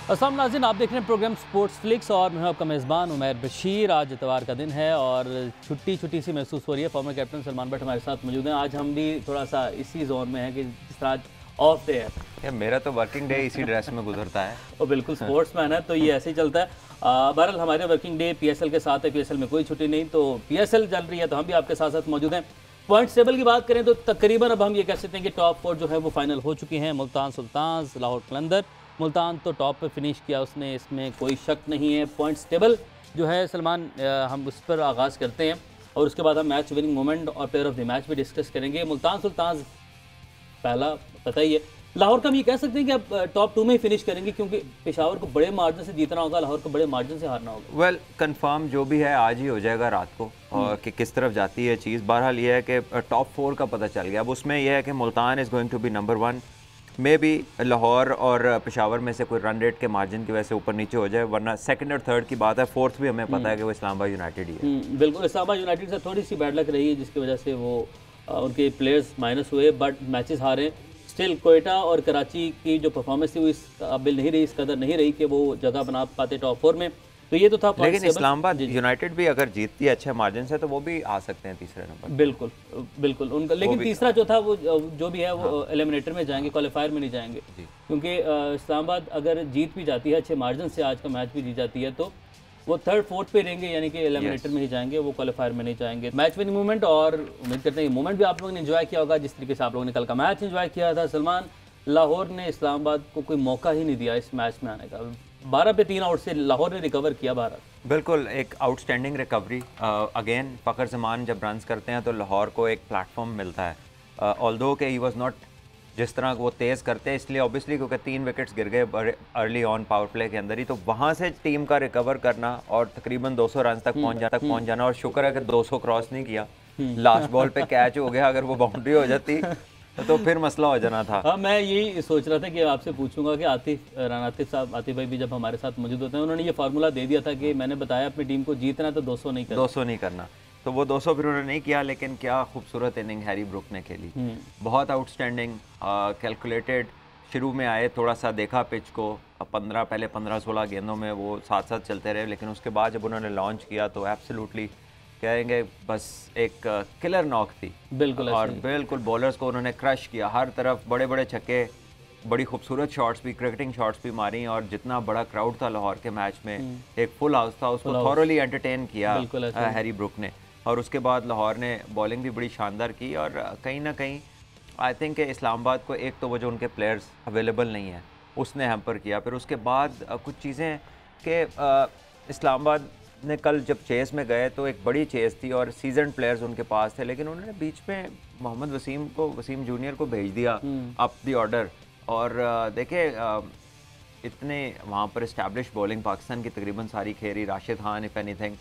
अस्सलाम नाज़रीन, आप देख रहे हैं प्रोग्राम स्पोर्ट्स फ्लिक्स और मैं हूं आपका मेज़बान उमैर बशीर। आज इतवार का दिन है और छुट्टी सी महसूस हो रही है। फॉर्मर कैप्टन सलमान भट्ट हमारे साथ मौजूद हैं। आज हम भी थोड़ा सा इसी जोन में हैं कि जिस तरह आज ऑफ डे है। मेरा तो वर्किंग डे इसी ड्रेस में गुजरता है और बिल्कुल स्पोर्ट्स मैन है तो ये ऐसे ही चलता है। बहरहाल हमारे वर्किंग डे PSL के साथ है, PSL में कोई छुट्टी नहीं, तो PSL चल रही है तो हम भी आपके साथ साथ मौजूद हैं। पॉइंट्स टेबल की बात करें तो तकरीबन अब हम ये कह सकते हैं कि टॉप 4 जो है वो फाइनल हो चुकी हैं। मुल्तान सुल्तान, लाहौर कलंदर, मुल्तान तो टॉप पे फिनिश किया उसने, इसमें कोई शक नहीं है। पॉइंट्स टेबल जो है सलमान, हम उस पर आगाज़ करते हैं और उसके बाद हम मैच विनिंग मोमेंट और प्लेयर ऑफ द मैच भी डिस्कस करेंगे। मुल्तान सुल्तान पहला पता ही है। लाहौर का हम ये कह सकते हैं कि अब टॉप 2 में ही फिनिश करेंगे क्योंकि पेशावर को बड़े मार्जिन से जीतना होगा, लाहौर को बड़े मार्जिन से हारना होगा। वेल कंफर्म जो भी है आज ही हो जाएगा रात को और कि किस तरफ जाती है चीज़। बहरहाल ये है कि टॉप 4 का पता चल गया। अब उसमें यह है कि Multan is going to be number 1, maybe Lahore और पेशावर में से कोई रन रेट के मार्जिन की वजह से ऊपर नीचे हो जाए, वरना सेकंड और थर्ड की बात है। फोर्थ भी हमें पता है कि वो इस्लामाबाद यूनाइटेड ही है। बिल्कुल, इस्लामाबाद यूनाइटेड से थोड़ी सी बैड लक रही है जिसकी वजह से वो उनके प्लेयर्स माइनस हुए, बट मैचेस हारे। स्टिल कोयटा और कराची की जो परफॉर्मेंस थी वो इस काबिल नहीं रही, इस कदर नहीं रही कि वो जगह बना पाते टॉप 4 में। तो ये तो था। लेकिन इस्लामाबाद यूनाइटेड भी अगर जीतती है अच्छे मार्जिन से तो वो भी आ सकते हैं तीसरे नंबर। बिल्कुल बिल्कुल उनका, लेकिन तीसरा जो था वो जो भी है वो एलिमिनेटर में जाएंगे, क्वालिफायर में नहीं जाएंगे, क्योंकि इस्लामाबाद अगर जीत भी जाती है अच्छे मार्जिन से, आज का मैच भी जीत जाती है, तो वो थर्ड फोर्थ पे रहेंगे, यानी कि एलिमिनेटर में ही जाएंगे, वो क्वालिफायर में नहीं जाएंगे। मैच विनिंग मूवमेंट, और उम्मीद करते हैं ये मूवमेंट भी आप लोगों ने एंजॉय किया होगा जिस तरीके से आप लोगों ने कल का मैच एंजॉय किया था। सलमान, लाहौर ने इस्लामाबाद को कोई मौका ही नहीं दिया इस मैच में आने का। 12 पे 3 आउट से लाहौर ने रिकवर किया भारत। बिल्कुल एक outstanding recovery. Again Fakhar Zaman जब रन्स करते हैं तो लाहौर को एक प्लेटफॉर्म मिलता है। ऑल्दो के ही वाज नॉट जिस तरह वो तेज़ करते हैं, इसलिए ऑब्वियसली क्योंकि 3 विकेट्स गिर गए अर्ली ऑन पावर प्ले के अंदर ही, तो वहाँ से टीम का रिकवर करना और तकरीबन 200 रन तक पहुँच जाना। और शुक्र है कि 200 क्रॉस नहीं किया। लास्ट बॉल पे कैच हो गया, अगर वो बाउंड्री हो जाती तो फिर मसला हो जाना था। हाँ, मैं यही सोच रहा था कि आपसे पूछूंगा कि आतिफ भाई भी जब हमारे साथ मौजूद होते हैं, उन्होंने ये फार्मूला दे दिया था कि मैंने बताया अपनी टीम को जीतना तो 200 नहीं करना, 200 नहीं करना, तो वो 200 फिर उन्होंने नहीं किया। लेकिन क्या खूबसूरत इनिंग हैरी ब्रुक ने खेली, बहुत आउटस्टैंडिंग, कैलकुलेटेड। शुरू में आए, थोड़ा सा देखा पिच को, 15-16 गेंदों में वो साथ साथ चलते रहे, लेकिन उसके बाद जब उन्होंने लॉन्च किया तो एब्सोल्युटली कहेंगे बस एक किलर नॉक थी। बिल्कुल, और बिल्कुल बॉलर्स को उन्होंने क्रश किया, हर तरफ बड़े बड़े छक्के, बड़ी खूबसूरत शॉट्स भी, क्रिकेटिंग शॉट्स भी मारी। और जितना बड़ा क्राउड था लाहौर के मैच में, एक फुल हाउस था, उसको थॉरोली एंटरटेन किया हैरी ब्रुक ने। और उसके बाद लाहौर ने बॉलिंग भी बड़ी शानदार की। और कहीं ना कहीं आई थिंक इस्लामाबाद को एक तो वो जो उनके प्लेयर्स अवेलेबल नहीं है उसने हैम्पर किया। फिर उसके बाद कुछ चीज़ें कि इस्लामाबाद ने कल जब चेस में गए तो एक बड़ी चेस थी और सीजन प्लेयर्स उनके पास थे, लेकिन उन्होंने बीच में मोहम्मद वसीम जूनियर को भेज दिया अप दी ऑर्डर। और देखे इतने वहाँ पर इस्टेब्लिश बॉलिंग पाकिस्तान की तकरीबन सारी खेरी, राशिद खान इफ़ एनीथिंग,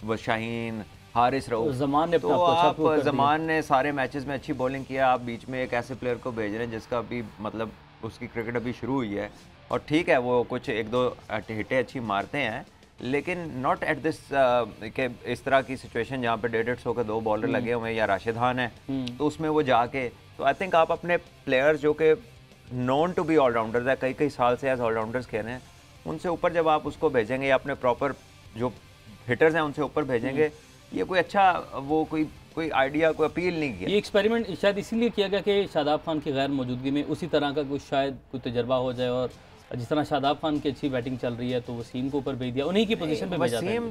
वो शाहीन, हारिस रऊफ, ज़मान ने, तो आप ज़मान ने सारे मैचेस में अच्छी बॉलिंग किया। आप बीच में एक ऐसे प्लेयर को भेज रहे हैं जिसका अभी मतलब उसकी क्रिकेट अभी शुरू हुई है, और ठीक है वो कुछ 1-2 हिटें अच्छी मारते हैं, लेकिन नॉट एट दिस के इस तरह की सिचुएशन जहाँ पे 150 के 2 बॉलर लगे हुए हैं या राशिद खान है, तो उसमें वो जाके, तो आई थिंक आप अपने प्लेयर्स जो कि नोन टू बी ऑलराउंडर्स है, कई साल से एज ऑलराउंडर्स खेल रहे हैं, उनसे ऊपर जब आप उसको भेजेंगे या अपने प्रॉपर जो हिटर्स हैं उनसे ऊपर भेजेंगे, ये कोई अच्छा वो कोई आइडिया, कोई अपील नहीं किया। ये एक्सपेरिमेंट शायद इसीलिए किया गया कि शादाब खान की गैर मौजूदगी में उसी तरह का कुछ शायद कोई तजर्बा हो जाए, और जिस तरह शादाब खान की अच्छी बैटिंग चल रही है तो वसीम को ऊपर भेज दिया, उन्हीं की पोजीशन पे भेजा था। वसीम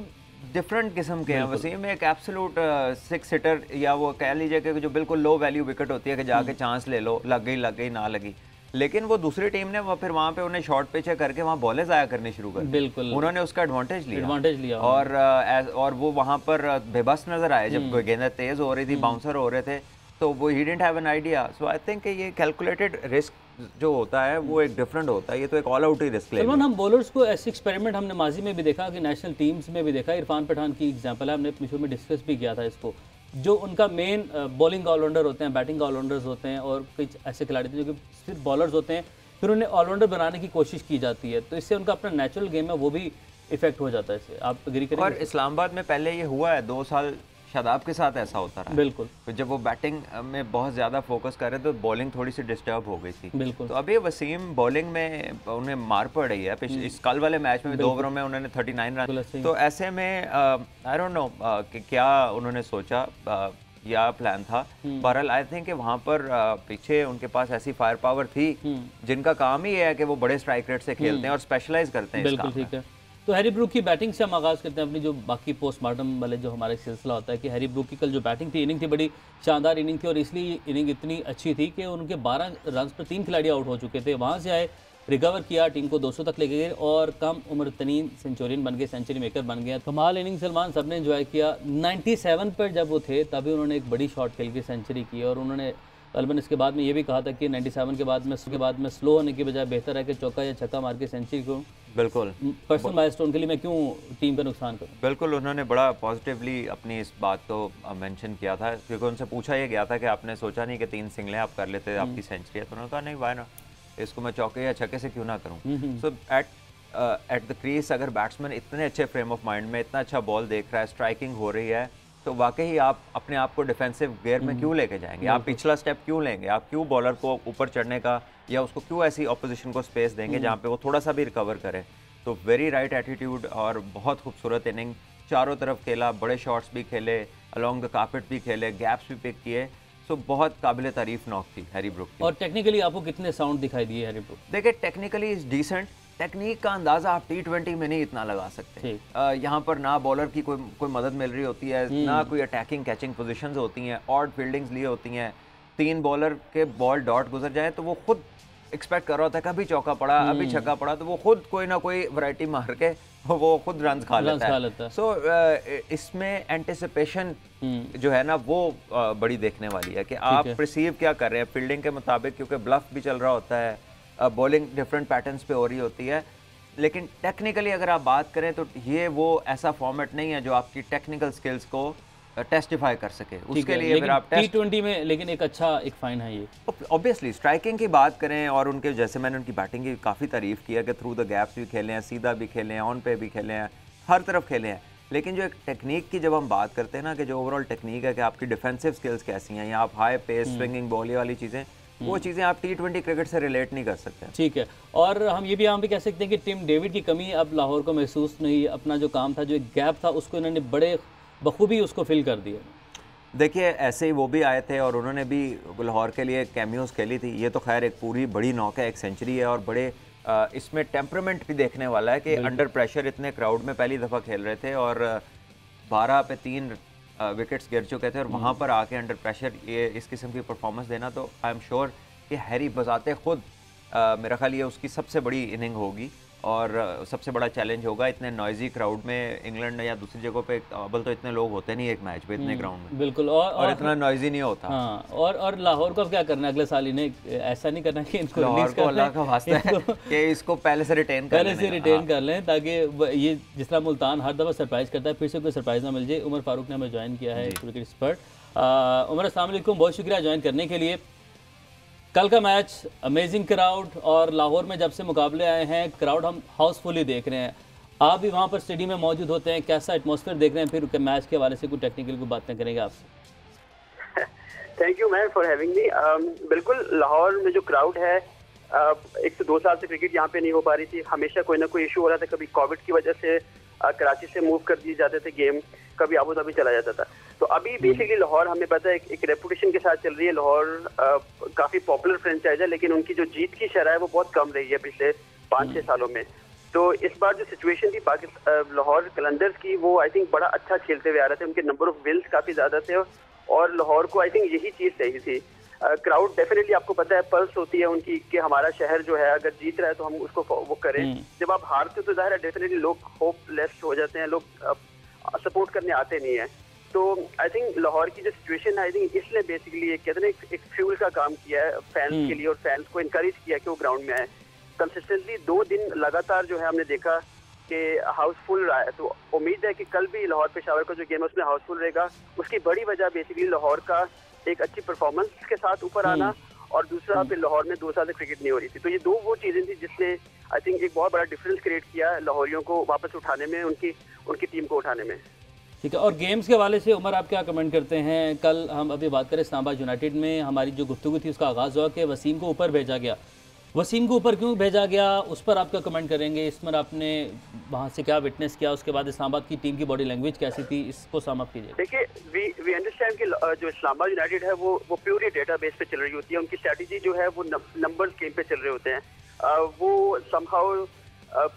डिफरेंट किस्म के हैं। वसीम एक एब्सोल्यूट 6 हिटर, या वो कह लीजिए कि जो बिल्कुल लो वैल्यू विकेट होती है कि जाके चांस ले लो, लग गई ना लगी, लेकिन वो दूसरी टीम ने वो फिर वहाँ पे उन्हें शॉर्ट पिच करके वहाँ बॉलें ज़ाया करनी शुरू कर, बिल्कुल उन्होंने उसका एडवांटेज लिया और वो वहाँ पर बेबस नजर आए जब कोई गेंदें तेज हो रही थी, बाउंसर हो रहे थे, तो वो he didn't have an idea. So I think ये कैलकुलेटेड रिस्क जो होता है वो एक डिफरेंट होता है, ये तो एक ऑल आउट ही रिस्क लेना। सलमान, हम बॉलर्स को ऐसे एक्सपेरिमेंट हमने माजी में भी देखा कि नेशनल टीम्स में भी देखा, इरफान पठान की एग्जांपल है, हमने अपने शो में डिस्कस भी किया था इसको, जो उनका मेन बॉलिंग ऑलराउंडर होते हैं, बैटिंग ऑलराउंडर्स होते हैं, और कुछ ऐसे खिलाड़ी थे जो कि सिर्फ बॉलर्स होते हैं, फिर उन्हें ऑलराउंडर बनाने की कोशिश की जाती है, तो इससे उनका अपना नेचुरल गेम है वो भी इफेक्ट हो जाता है। इससे आप एग्री करेंगे? और इस्लामाबाद में पहले ये हुआ है, 2 साल शादाब के साथ ऐसा होता रहा। बिल्कुल। तो जब वो बैटिंग में बहुत ज़्यादा फोकस कर रहे तो बॉलिंग थोड़ी सी डिस्टर्ब हो गई थी। बिल्कुल। तो अभी वसीम बॉलिंग में उन्हें मार पड़ रही है। इस कल वाले मैच में 2 ओवरों में उन्होंने 39 रन। तो ऐसे में आई डोंट नो कि क्या उन्होंने सोचा या प्लान था। बहरहाल आई थिंक कि वहाँ पर पीछे उनके पास ऐसी फायर पावर थी जिनका काम ही है कि वो बड़े स्ट्राइक रेट से खेलते हैं और स्पेशलाइज करते हैं। बिल्कुल ठीक है। तो हैरी ब्रूक की बैटिंग से हम आगाज़ करते हैं अपनी जो बाकी पोस्टमार्टम वाले जो हमारा सिलसिला होता है कि हैरी ब्रूक की कल जो बैटिंग थी, इनिंग थी, बड़ी शानदार इनिंग थी और इसलिए इनिंग इतनी अच्छी थी कि उनके 12 रन पर 3 खिलाड़ी आउट हो चुके थे। वहाँ से आए, रिकवर किया, टीम को 200 तक लेके गए और कम उम्र तरीन सेंचुरियन बन गए, सेंचुरी मेकर बन गया। कमाल इनिंग सलमान सबने एंजॉय किया। 97 पर जब वो थे तभी उन्होंने एक बड़ी शॉट खेल के सेंचुरी की और उन्होंने अलबन इसके बाद में ये भी कहा था कि 97 के बाद में स्लो होने की बजाय बेहतर है कि चौका या छक्का मार के सेंचुरी करूं। बिल्कुल, पर्सनल माइलस्टोन के लिए मैं क्यों टीम का नुकसान करूं। बिल्कुल, उन्होंने बड़ा पॉजिटिवली अपनी इस बात को मेंशन किया था क्योंकि उनसे पूछा ये गया था कि आपने सोचा नहीं कि 3 सिंगलें आप कर लेते, आपकी सेंचुरी है। तो उन्होंने कहा नहीं, वाई नॉट, इसको मैं चौके या छक्के से क्यों ना करूं। सो एट द क्रीज अगर बैट्समैन इतने अच्छे फ्रेम ऑफ माइंड में इतना अच्छा बॉल देख रहा है, स्ट्राइकिंग हो रही है, तो वाकई आप अपने आप को डिफेंसिव गियर में क्यों लेके जाएंगे, आप पिछला स्टेप क्यों लेंगे, आप क्यों बॉलर को ऊपर चढ़ने का या उसको क्यों ऐसी ऑपोजिशन को स्पेस देंगे जहाँ पे वो थोड़ा सा भी रिकवर करे। तो वेरी राइट एटीट्यूड और बहुत खूबसूरत इनिंग, चारों तरफ खेला, बड़े शॉट्स भी खेले, अलॉन्ग द कार्पेट भी खेले, गैप्स भी पिक किए। सो बहुत काबिल तारीफ नॉक थी हैरी ब्रूक की। और टेक्निकली आपको कितने साउंड दिखाई दिए हैरी ब्रूक? देखिए, टेक्निकली इज डिसेंट। टेक्निक का अंदाजा आप T20 में नहीं इतना लगा सकते। यहाँ पर ना बॉलर की कोई मदद मिल रही होती है, ना कोई अटैकिंग कैचिंग पोजीशंस होती हैं, ऑड फील्डिंग्स लिए होती हैं। 3 बॉलर के बॉल डॉट गुजर जाए तो वो खुद एक्सपेक्ट कर रहा होता है कभी चौका पड़ा, अभी छक्का पड़ा, तो वो खुद कोई ना कोई वैरायटी मार के वो खुद रन खा लेता है। सो इसमें एंटिसिपेशन जो है ना वो बड़ी देखने वाली है कि आप परसीव क्या कर रहे हैं फील्डिंग के मुताबिक, क्योंकि ब्लफ भी चल रहा होता है, बॉलिंग डिफरेंट पैटर्न्स पे हो रही होती है। लेकिन टेक्निकली अगर आप बात करें तो ये वो ऐसा फॉर्मेट नहीं है जो आपकी टेक्निकल स्किल्स को टेस्टिफाई कर सके। उसके लिए फिर आप T20 में लेकिन एक अच्छा एक फाइन है ये। ऑब्वियसली स्ट्राइकिंग की बात करें और उनके जैसे मैंने उनकी बैटिंग की काफ़ी तारीफ की है कि थ्रू द गैप्स भी खेले हैं, सीधा भी खेले हैं, ऑन पे भी खेले हैं, हर तरफ खेले हैं। लेकिन जो एक टेक्निक की जब हम बात करते हैं ना कि जो ओवरऑल टेक्निक है कि आपकी डिफेंसिव स्किल्स कैसी हैं या आप हाई पेस स्विंगिंग बॉल ये वाली चीज़ें, वो चीज़ें आप T20 क्रिकेट से रिलेट नहीं कर सकते। ठीक है। और हम ये भी यहाँ भी कह सकते हैं कि टिम डेविड की कमी अब लाहौर को महसूस नहीं, अपना जो काम था, जो एक गैप था, उसको इन्होंने बड़े बखूबी उसको फिल कर दिया। देखिए, ऐसे ही वो भी आए थे और उन्होंने भी लाहौर के लिए कैमियोज खेली थी। ये तो खैर एक पूरी बड़ी नॉक है, एक सेंचुरी है और बड़े इसमें टेम्परामेंट भी देखने वाला है कि अंडर प्रेशर इतने क्राउड में पहली दफ़ा खेल रहे थे और 12 पे 3 विकेट्स गिर चुके थे और वहाँ पर आके अंडर प्रेशर ये इस किस्म की परफॉर्मेंस देना, तो आई एम श्योर कि हैरी बजाते खुद मेरा ख्याल ये उसकी सबसे बड़ी इनिंग होगी और सबसे बड़ा चैलेंज होगा। इतने नॉइजी क्राउड में इंग्लैंड या दूसरी जगहों पे अव्वल तो इतने लोग होते नहीं एक मैच पे इतने ग्राउंड में। बिल्कुल। और इतना नॉइजी नहीं होता। हाँ, और लाहौर को अब क्या करना है अगले साल? इन्हें ऐसा नहीं करना कि इनको लाहौर को अल्लाह का वास्ता है कि इसको पहले से रिटेन कर लें ताकि ये जिस तरह मुल्तान हर दफ़ा सरप्राइज करता है, फिर से कोई सरप्राइज ना मिल जाए। उमर फारूक ने हमें ज्वाइन किया है क्रिकेट एक्सपर्ट। उमर, अस्सलाम वालेकुम, बहुत शुक्रिया ज्वाइन करने के लिए। कल का मैच, अमेजिंग क्राउड और लाहौर में जब से मुकाबले आए हैं क्राउड हम हाउसफुल ही देख रहे हैं। आप भी वहाँ पर स्टेडियम में मौजूद होते हैं, कैसा एटमॉस्फेयर देख रहे हैं? फिर मैच के हवाले से कुछ टेक्निकल को बातें करेंगे आपसे। Thank you man for having me. बिल्कुल, लाहौर में जो क्राउड है, एक तो 2 साल से क्रिकेट यहाँ पे नहीं हो पा रही थी, हमेशा कोई ना कोई इशू हो रहा था। कभी कोविड की वजह से कराची से मूव कर दिए जाते थे गेम, कभी अबू धाबी चला जाता था। तो अभी बेसिकली लाहौर हमें पता है एक रेपुटेशन के साथ चल रही है। लाहौर काफ़ी पॉपुलर फ्रेंचाइज है, लेकिन उनकी जो जीत की शरह है वो बहुत कम रही है पिछले 5-6 सालों में। तो इस बार जो सिचुएशन थी लाहौर कलंदर्स की, वो आई थिंक बड़ा अच्छा खेलते हुए आ रहे थे, उनके नंबर ऑफ विन्स काफ़ी ज़्यादा थे और लाहौर को आई थिंक यही चीज़ चाहिए थी। क्राउड डेफिनेटली, आपको पता है, पल्स होती है उनकी कि हमारा शहर जो है अगर जीत रहा है तो हम उसको वो करें। जब आप हारते तो जाहिर है डेफिनेटली लोग होपलेस हो जाते हैं, लोग सपोर्ट करने आते नहीं है। तो आई थिंक लाहौर की जो सिचुएशन है, आई थिंक इसलिए बेसिकली एक कहते हैं एक फ्यूल का काम किया है फैंस के लिए और फैंस को इनकरेज किया कि वो ग्राउंड में आए। कंसिस्टेंटली 2 दिन लगातार जो है हमने देखा कि हाउसफुल रहा है। तो उम्मीद है कि कल भी लाहौर पेशावर का जो गेम है उसमें हाउसफुल रहेगा। उसकी बड़ी वजह बेसिकली लाहौर का एक अच्छी परफॉर्मेंस के साथ ऊपर आना और दूसरा फिर लाहौर में 2 साल से क्रिकेट नहीं हो रही थी। तो ये 2 वो चीज़ें थी जिसने आई थिंक एक बहुत बड़ा डिफरेंस क्रिएट किया लाहौरियों को वापस उठाने में, उनकी टीम को उठाने में। ठीक है, और गेम्स के हवाले से उमर आप क्या कमेंट करते हैं? कल हम अभी बात करें इस्लामाबाद यूनाइटेड में हमारी जो गुफ्तगू थी उसका आगाज़ हुआ कि वसीम को ऊपर भेजा गया। वसीम को ऊपर क्यों भेजा गया, उस पर आप क्या कमेंट करेंगे? इसमें आपने वहाँ से क्या विटनेस किया, उसके बाद इस्लामाबाद की टीम की बॉडी लैंग्वेज कैसी थी, इसको सम अप कीजिए। देखिए, वी अंडरस्टैंड कि जो इस्लामाबाद यूनाइटेड है वो प्योरली डेटाबेस पे चल रही होती है। उनकी स्ट्रैटेजी जो है वो नंबर्स गेम पे चल रहे होते हैं। वो समहाउ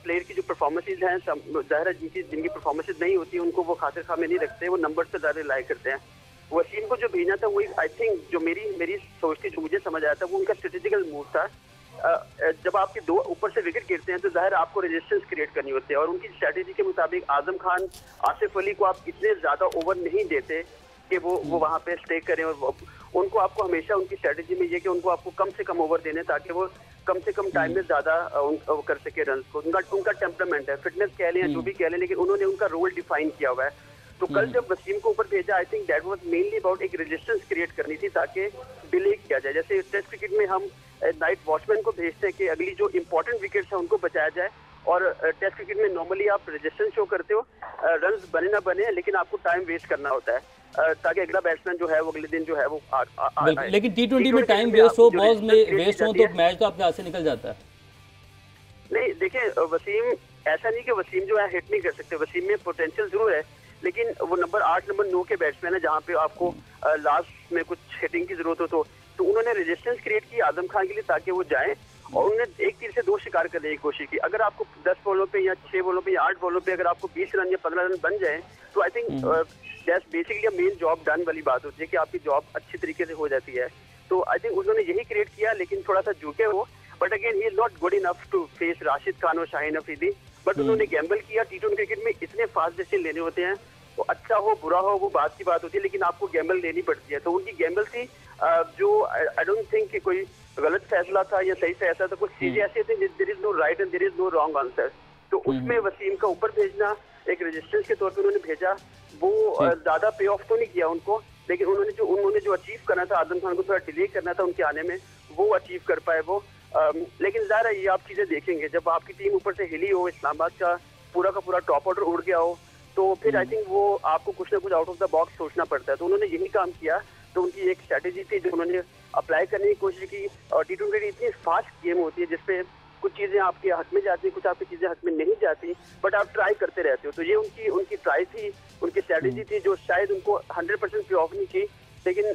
प्लेयर की जो परफॉर्मेंसेज हैं, ज़ाहिर है जिनकी परफॉर्मेंसेज नहीं होती उनको वो खातिर खा में नहीं रखते, वो नंबर्स पे ज़्यादा रिलाई करते हैं। वसीम को जो भेजना था वो आई थिंक जो मेरी सोच थी, जो मुझे समझ आया था, वो उनका स्ट्रेटेजिकल मूव था। जब आपके दो ऊपर से विकेट गिरते हैं तो जाहिर आपको रेजिस्टेंस क्रिएट करनी होती है, और उनकी स्ट्रैटेजी के मुताबिक आजम खान, आसिफ अली को आप इतने ज़्यादा ओवर नहीं देते कि वो वहाँ पे स्टे करें, और उनको आपको हमेशा उनकी स्ट्रैटेजी में ये कि उनको आपको कम से कम ओवर देने ताकि वो कम से कम टाइम में ज़्यादा कर सके रन को। उनका टेम्परामेंट है, फिटनेस कह लें या जो भी कह लें, लेकिन उन्होंने उनका रोल डिफाइन किया हुआ है। तो कल जब वसीम को ऊपर भेजा, I think that was mainly about एक रेजिस्टेंस क्रिएट करनी थी ताकि डिले किया जाए। जैसे टेस्ट क्रिकेट में हम नाइट वॉचमैन को भेजते हैं कि अगली जो इंपॉर्टेंट विकेट्स है उनको बचाया जाए, और टेस्ट क्रिकेट में नॉर्मली आप रेजिस्टेंस शो करते हो, रन बने ना बने, लेकिन आपको टाइम वेस्ट करना होता है ताकि अगला बैट्समैन जो है वो अगले दिन जो है वो लेकिन T20 में टाइम वेस्ट हो, बॉल्स में वेस्ट हो तो मैच तो आपके हाथ से निकल जाता है। नहीं, देखिए वसीम, ऐसा नहीं कि वसीम जो है हिट नहीं कर सकते, वसीम में पोटेंशियल जरूर है, लेकिन वो नंबर 8 नंबर 9 के बैट्समैन है जहाँ पे आपको लास्ट में कुछ हिटिंग की जरूरत हो। तो उन्होंने रेजिस्टेंस क्रिएट की आजम खान के लिए ताकि वो जाएं, और उन्होंने एक तीर से दो शिकार करने की कोशिश की। अगर आपको 10 बॉलों पे या 6 बॉलों पे या 8 बॉलों पे अगर आपको 20 रन या 15 रन बन जाए तो I think that's basically main job done वाली बात होती है कि आपकी जॉब अच्छी तरीके से हो जाती है। तो आई थिंक उन्होंने यही क्रिएट किया, लेकिन थोड़ा सा झुके वो, but again he is not good enough to face Rashid Khan और शाहीन अफरीदी। बट उन्होंने गैम्बल किया। T20 क्रिकेट में इतने फास्ट डिसीजन लेने होते हैं, वो अच्छा हो बुरा हो वो बात की बात होती है, लेकिन आपको गैम्बल लेनी पड़ती है। तो उनकी गैम्बल थी जो आई डोंट थिंक कि कोई गलत फैसला था या सही फैसला था, कुछ चीजें ऐसी थी there is no right and there is no wrong answer. तो उसमें वसीम का ऊपर भेजना एक रेजिस्टेंस के तौर पे उन्होंने भेजा, वो ज्यादा पे ऑफ तो नहीं किया उनको, लेकिन उन्होंने जो अचीव करना था, आजम खान को थोड़ा डिले करना था उनके आने में, वो अचीव कर पाए वो। लेकिन ज़ाहिर है ये आप चीजें देखेंगे जब आपकी टीम ऊपर से हिली हो, इस्लामाबाद का पूरा टॉप ऑर्डर उड़ गया हो, तो फिर आई थिंक वो आपको कुछ ना कुछ आउट ऑफ द बॉक्स सोचना पड़ता है। तो उन्होंने यही काम किया। तो उनकी एक स्ट्रैटेजी थी जो उन्होंने अप्लाई करने की कोशिश की। और T20 इतनी फास्ट गेम होती है जिसपे कुछ चीजें आपके हक में जाती, कुछ आपकी चीजें हक में नहीं जाती, बट आप ट्राई करते रहते हो। तो ये उनकी ट्राई थी, उनकी स्ट्रैटेजी थी जो शायद उनको 100% पे ऑफ नहीं की। लेकिन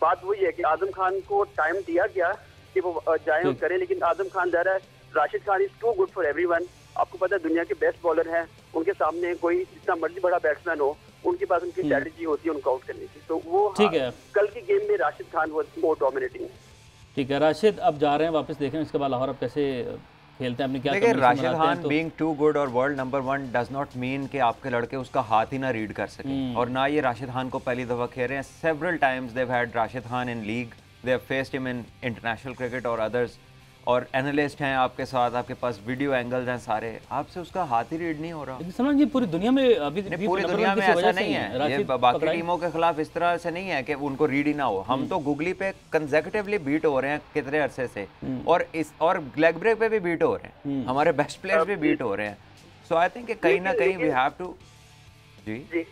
बात वही है कि आजम खान को टाइम दिया गया कि वो जाए और करें, लेकिन आजम खान जा रहा है। Rashid Khan is too good for everyone. आपको पता है दुनिया के बेस्ट बॉलर हैं, उनके सामने कोई जितना मर्जी बड़ा बैट्समैन हो, उनके पास उनकी स्ट्रैटेजी होती है उनको आउट करने की। तो वो कल की गेम में Rashid Khan was more dominating. ठीक है, राशिद अब जा रहे हैं वापस, देखें इसके बाद लाहौर अब कैसे खेलते हैं, अपने क्या देखिए Rashid Khan being too good और world number 1 does not mean कि आपके लड़के उसका हाथ ही ना रीड कर सकें। और ना ये राशिद खान को पहली दफ़ा खेल रहे हैं, several times they have had Rashid Khan in league, they have faced him in international cricket और अदर्स, और एनालिस्ट हैं आपके साथ, आपके पास वीडियो एंगल्स हैं सारे, आपसे उसका हाथ ही रीड नहीं हो रहा। समझ जी पूरी दुनिया में अभी पूरी दुनिया में ऐसा नहीं है, ये बाकी टीमों के खिलाफ इस तरह से नहीं है कि उनको रीड ही ना हो। हम तो गूगली पे कंसेक्यूटिवली बीट हो रहे हैं कितने अरसे से, और लेग ब्रेक पे भी बीट हो रहे हैं, हमारे बेस्ट प्लेयर्स भी बीट हो रहे हैं। सो आई थिंक कहीं ना कहीं वी हैव टू। जी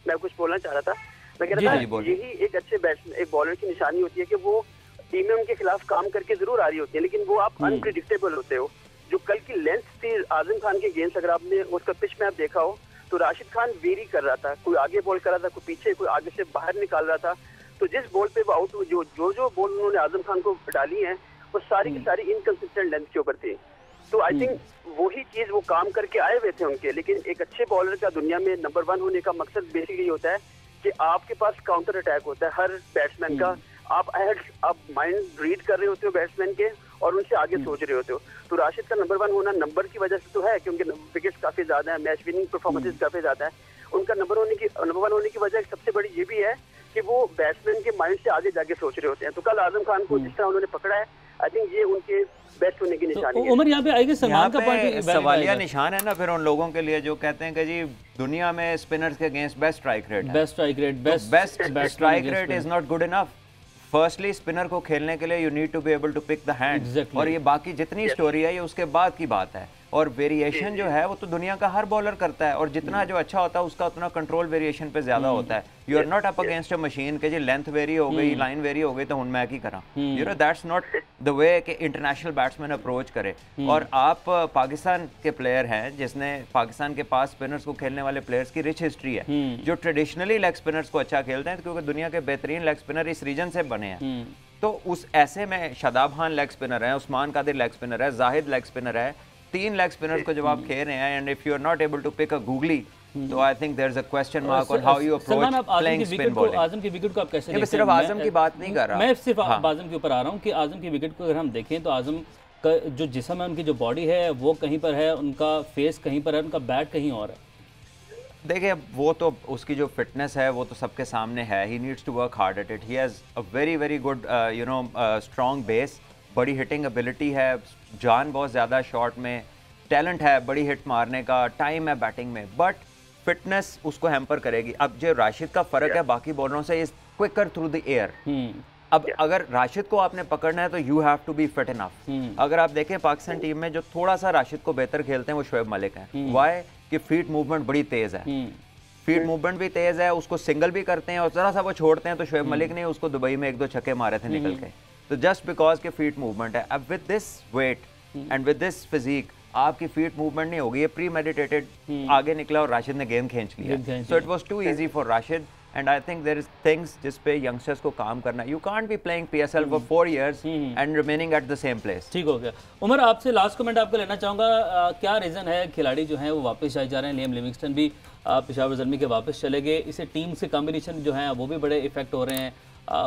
मैं कुछ बोलना चाह रहा था, मैं कह रहा था यही एक अच्छे बैट्समैन, एक बॉलर की निशानी होती है कि वो टीमें उनके खिलाफ काम करके जरूर आ रही होती है, लेकिन वो आप अनप्रिडिक्टेबल होते हो। जो कल की लेंथ थी आजम खान के गेंद, अगर आपने उसका पिच में आप देखा हो तो राशिद खान वेरी कर रहा था, कोई आगे बॉल कर रहा था, कोई पीछे, कोई आगे से बाहर निकाल रहा था। तो जिस बॉल पे वो आउट, जो बॉल उन्होंने आजम खान को डाली है वो सारी की सारी इनकंसिस्टेंट लेंथ के ऊपर थी। तो आई थिंक वही चीज वो काम करके आए हुए थे उनके। लेकिन एक अच्छे बॉलर का दुनिया में नंबर 1 होने का मकसद बेसिकली होता है कि आपके पास काउंटर अटैक होता है हर बैट्समैन का। आप माइंड रीड कर रहे होते हो बैट्समैन के और उनसे आगे सोच रहे होते हो। तो राशिद का नंबर 1 होना नंबर की वजह से तो है कि उनके विकेट्स काफी ज्यादा है, मैच विनिंग परफॉर्मेंसेस काफी ज्यादा है। उनका नंबर 1 होने की वजह सबसे बड़ी ये भी है कि वो बैट्समैन के माइंड से आगे जाके सोच रहे होते हैं। तो कल आजम खान को जिस तरह उन्होंने पकड़ा है, आई थिंक ये उनके बेस्ट होने की निशानी है। उमर यहाँ पे आएगी सलमान का पॉइंट सवालिया निशान है ना फिर उन लोगों के लिए जो कहते हैं कि जी दुनिया में स्पिनर्स के against best strike rate is not good enough. Firstly spinner को खेलने के लिए you need to be able to pick the hand, और ये बाकी जितनी स्टोरी है ये उसके बाद की बात है। और वेरिएशन जो है वो तो दुनिया का हर बॉलर करता है, और जितना जो अच्छा होता है उसका उतना कंट्रोल वेरिएशन पे ज्यादा होता है। You are not up against a machine के जी लेंथ वेरी हो गई, लाइन वेरी हो गई तो हुन मैं की करा, you know that's not the way कि इंटरनेशनल बैट्समैन अप्रोच करे। और आप पाकिस्तान के प्लेयर हैं जिसने पाकिस्तान के पास स्पिनर्स को खेलने वाले प्लेयर्स की रिच हिस्ट्री है, जो ट्रेडिशनली लेग स्पिनर्स को अच्छा खेलते हैं क्योंकि दुनिया के बेहतरीन लेग स्पिनर इस रीजन से बने हैं। तो उस ऐसे में शादाब खान लेग स्पिनर है, उस्मान कादिर लेग स्पिनर है, जाहिद लेग स्पिनर है, 3 लेग स्पिनर्स को जब आप खेल रहे हैं and if you are not able to pick a googly, तो I think there is a question mark on how you approach playing spin bowling. Azam की विकेट को आप कैसे देखते हैं? सिर्फ आजम की बात नहीं कर रहा, मैं सिर्फ आजम के ऊपर आ रहा हूं कि आजम की विकेट को अगर हम देखें तो आजम का जो जिस्म है, उनकी जो बॉडी है वो कहीं पर है, उनका फेस कहीं पर है, उनका बैट कहीं और है। देखिए वो तो उसकी जो फिटनेस है वो तो सबके सामने है, he needs to work hard at it, he has a very very good you know strong base, बड़ी हिटिंग एबिलिटी है, जान बहुत ज़्यादा शॉट में, टैलेंट है बड़ी हिट मारने का, टाइम है बैटिंग में, बट फिटनेस उसको हैम्पर करेगी। अब जो राशिद का फ़र्क है बाकी बॉलरों से, is quicker through the air. अब अगर राशिद को आपने पकड़ना है तो you have to be fit enough. अगर आप देखें पाकिस्तान टीम में जो थोड़ा सा राशिद को बेहतर खेलते हैं वो शोएब मलिक हैं। वाई कि फीट मूवमेंट बड़ी तेज है, फीट मूवमेंट भी तेज है, उसको सिंगल भी करते हैं और जरा सा वो छोड़ते हैं तो शोएब मलिक ने उसको दुबई में 1-2 छक्के मारे थे निकल के, तो जस्ट बिकॉज के फीट मूवमेंट है। अब with this weight and with this physique आपकी फीट मूवमेंट नहीं होगी, ये प्री मेडिटेटेड आगे निकला और राशिद ने गेम खींच लिया। So it was too easy for Rashid and I think there is things जिस पे यंगस्टर्स को काम करना है। You can't be playing PSL for 4 years and remaining at the same place. ठीक हो गया। उमर आपसे लास्ट कमेंट आपको लेना चाहूँगा, क्या रीज़न है खिलाड़ी जो हैं वो वापस आए जा रहे हैं? लियाम लिविंगस्टन भी पेशावर ज़ल्मी के वापस चले गए, इससे टीम से कॉम्बिनेशन जो है वो भी बड़े इफेक्ट हो रहे हैं,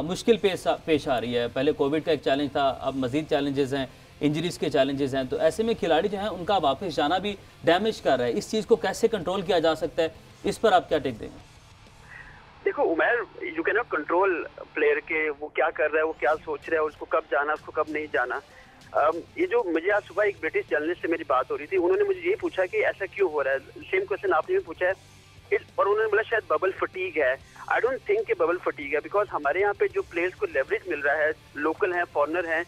मुश्किल पेश आ रही है। पहले कोविड का एक चैलेंज था, अब मज़ीद चैलेंजेस हैं, इंजरीज के चैलेंजेस हैं, तो ऐसे में खिलाड़ी जो हैं उनका वापस जाना भी डैमेज कर रहा है। इस चीज़ को कैसे कंट्रोल किया जा सकता है, इस पर आप क्या टेक देंगे? देखो Umar, you can not control player के वो क्या कर रहा है, वो क्या सोच रहा है, उसको कब जाना, उसको कब नहीं जाना। ये जो मुझे आज सुबह एक ब्रिटिश जर्नलिस्ट से मेरी बात हो रही थी, उन्होंने मुझे ये पूछा कि ऐसा क्यों हो रहा है, सेम क्वेश्चन आपने भी पूछा है, और उन्होंने बोला शायद बबल फटीग है। आई डोंट थिंक कि बबल फटीग है, बिकॉज हमारे यहाँ पे जो प्लेयर्स को लेवरेज मिल रहा है, लोकल हैं, फॉरनर हैं,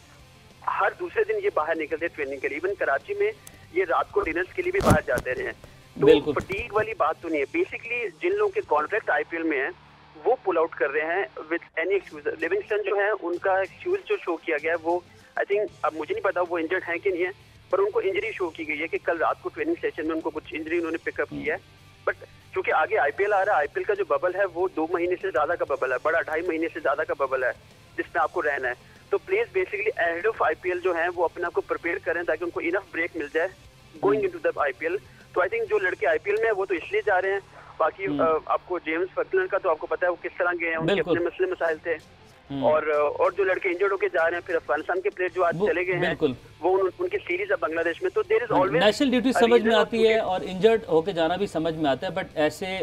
हर दूसरे दिन ये बाहर निकलते हैं ट्रेनिंग के लिए। इवन कराची में ये रात को डिनर्स के लिए भी बाहर जाते रहे हैं, तो फटीग वाली बात तो नहीं है। बेसिकली जिन लोगों के कॉन्ट्रैक्ट आईपीएल में है वो पुल आउट कर रहे हैं विद एनी एक्सक्यूज। लिविंगस्टन जो है उनका एक्सक्यूज जो शो किया गया है वो आई थिंक, अब मुझे नहीं पता वो इंजर्ड है कि नहीं है, पर उनको इंजरी शो की गई है कि कल रात को ट्रेनिंग सेशन में उनको कुछ इंजरी उन्होंने पिकअप की है। बट क्योंकि आगे आईपीएल आ रहा है, आईपीएल का जो बबल है वो 2 महीने से ज्यादा का बबल है, बड़ा 2.5 महीने से ज्यादा का बबल है जिसमें आपको रहना है। तो players basically ahead of IPL जो है वो अपने आप को प्रिपेयर करें ताकि उनको इनफ ब्रेक मिल जाए गोइंग इनटू द आईपीएल। तो आई थिंक जो लड़के आईपीएल में है वो तो इसलिए जा रहे हैं। बाकी आपको जेम्स फर्कलर का तो आपको पता है वो किस तरह गए हैं, उनके अपने मसले मसाइल थे, और जो लड़के इंजर्ड होके जा रहे हैं, फिर अफगानिस्तान के प्लेयर जो आज चले गए हैं वो उनकी सीरीज है बांग्लादेश में। तो there is always national duty समझ में आती है और इंजर्ड होके जाना भी समझ में आता है, बट ऐसे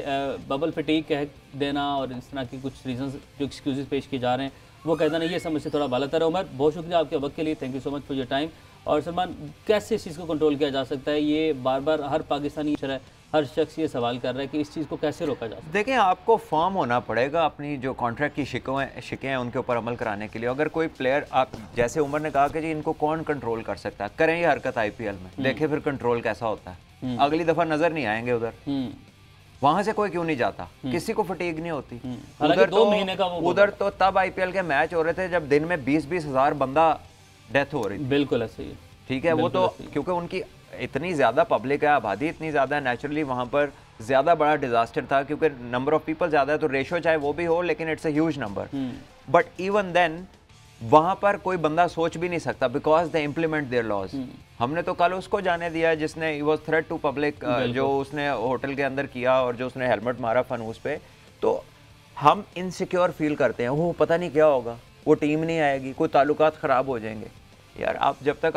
बबल फटीग कह देना और इस तरह की कुछ रीजंस जो एक्सक्यूजेस पेश किए जा रहे हैं वो कहना नहीं, ये समझ से थोड़ा बाला तरह। उमर, बहुत शुक्रिया आपके वक्त के लिए, thank you so much for your time. और सलमान, कैसे इस चीज़ को कंट्रोल किया जा सकता है? ये बार बार हर पाकिस्तानी हर शख्स ये सवाल कर रहा है कि इस चीज़ को कैसे रोका जा सकता है? देखिए, आपको फर्म होना पड़ेगा अपनी जो कॉन्ट्रैक्ट की शिकें हैं उनके ऊपर अमल कराने के लिए। अगर कोई प्लेयर, आप जैसे उमर ने कहा कि जी इनको कौन कंट्रोल कर सकता है, करें ये हरकत आईपीएल में, देखें फिर कंट्रोल कैसा होता है। अगली दफ़ा नज़र नहीं आएंगे उधर, वहां से कोई क्यों नहीं जाता, किसी को फटीग नहीं होती। उधर 2 महीने का उधर तो तब आईपीएल के मैच हो रहे थे जब दिन में 20-20 हज़ार बंदा डेथ हो रही थी। बिल्कुल ऐसे ही, ठीक है। वो तो क्योंकि उनकी इतनी ज़्यादा पब्लिक है, आबादी इतनी ज़्यादा है, नेचुरली वहाँ पर ज़्यादा बड़ा डिजास्टर था क्योंकि नंबर ऑफ पीपल ज़्यादा है, तो रेशो चाहे वो भी हो लेकिन it's a huge number. But even then वहाँ पर कोई बंदा सोच भी नहीं सकता because they implement their laws. हमने तो कल उसको जाने दिया जिसने वाज थ्रेट टू पब्लिक, जो उसने होटल के अंदर किया और जो उसने हेलमेट मारा फनूस पे, तो हम इनसिक्योर फील करते हैं, वो पता नहीं क्या होगा, वो टीम नहीं आएगी, कोई ताल्लुकात ख़राब हो जाएंगे। यार आप जब तक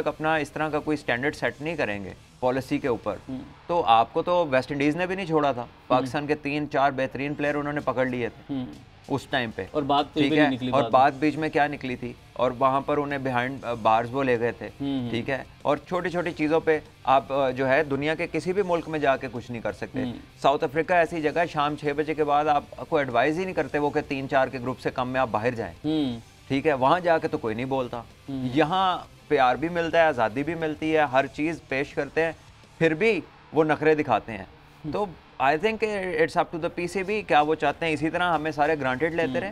अपना इस तरह का कोई स्टैंडर्ड सेट नहीं करेंगे पॉलिसी के ऊपर, तो आपको तो वेस्ट इंडीज़ ने भी नहीं छोड़ा था। पाकिस्तान के 3-4 बेहतरीन प्लेयर उन्होंने पकड़ लिए थे उस टाइम पे, और बात ठीक है, और बात बीच में क्या निकली थी, और वहाँ पर उन्हें बिहाइंड बार्स वो ले गए थे, ठीक है। और छोटी छोटी चीज़ों पे आप जो है दुनिया के किसी भी मुल्क में जाके कुछ नहीं कर सकते। साउथ अफ्रीका ऐसी जगह शाम 6 बजे के बाद आपको एडवाइस ही नहीं करते वो कि 3-4 के ग्रुप से कम में आप बाहर जाएं, ठीक है, वहाँ जाके तो कोई नहीं बोलता। यहाँ प्यार भी मिलता है, आज़ादी भी मिलती है, हर चीज़ पेश करते हैं, फिर भी वो नखरे दिखाते हैं। तो I think it's up to the PCB, क्या वो चाहते हैं इसी तरह हमें सारे ग्रांटेड लेते रहे।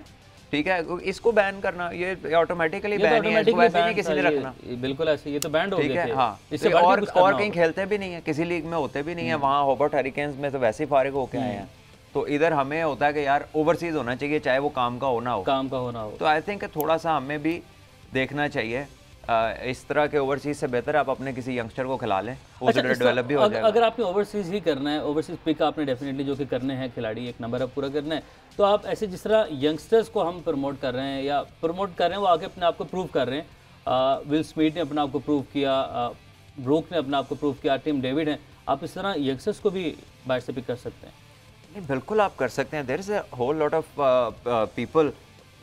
ठीक है, इसको बैन करना ये ऑटोमेटिकली बैन है, इसको वैसे नहीं किसी ने रखना। बिल्कुल ऐसे, ये तो बैन हो गए थे। ठीक है, हाँ, इससे और कहीं खेलते भी नहीं है, किसी लीग में होते भी नहीं है। वहाँ होबर्ट हरिकेन्स में तो वैसे ही फारिग होके आए हैं। तो इधर हमें होता है कि यार ओवरसीज होना चाहिए, चाहे वो काम का होना हो। तो आई थिंक थोड़ा सा हमें भी देखना चाहिए। इस तरह के ओवरसीज से बेहतर आप अपने किसी यंगस्टर को खिला लें, वो डेवलप भी हो जाएगा। अगर आपने ओवरसीज ही करना है, ओवरसीज पिक आपने डेफिनेटली जो कि करने हैं, खिलाड़ी एक नंबर अब पूरा करना है, तो आप ऐसे जिस तरह यंगस्टर्स को हम प्रमोट कर रहे हैं या प्रमोट कर रहे हैं, वो आगे अपने आप को प्रूव कर रहे हैं। विल स्मिथ ने अपने आप को प्रूव किया, ब्रूक ने अपने आप को प्रूव किया, टिम डेविड है, आप इस तरह यंगस्टर्स को भी बाहर से पिक कर सकते हैं। नहीं, बिल्कुल आप कर सकते हैं। There is a whole lot of people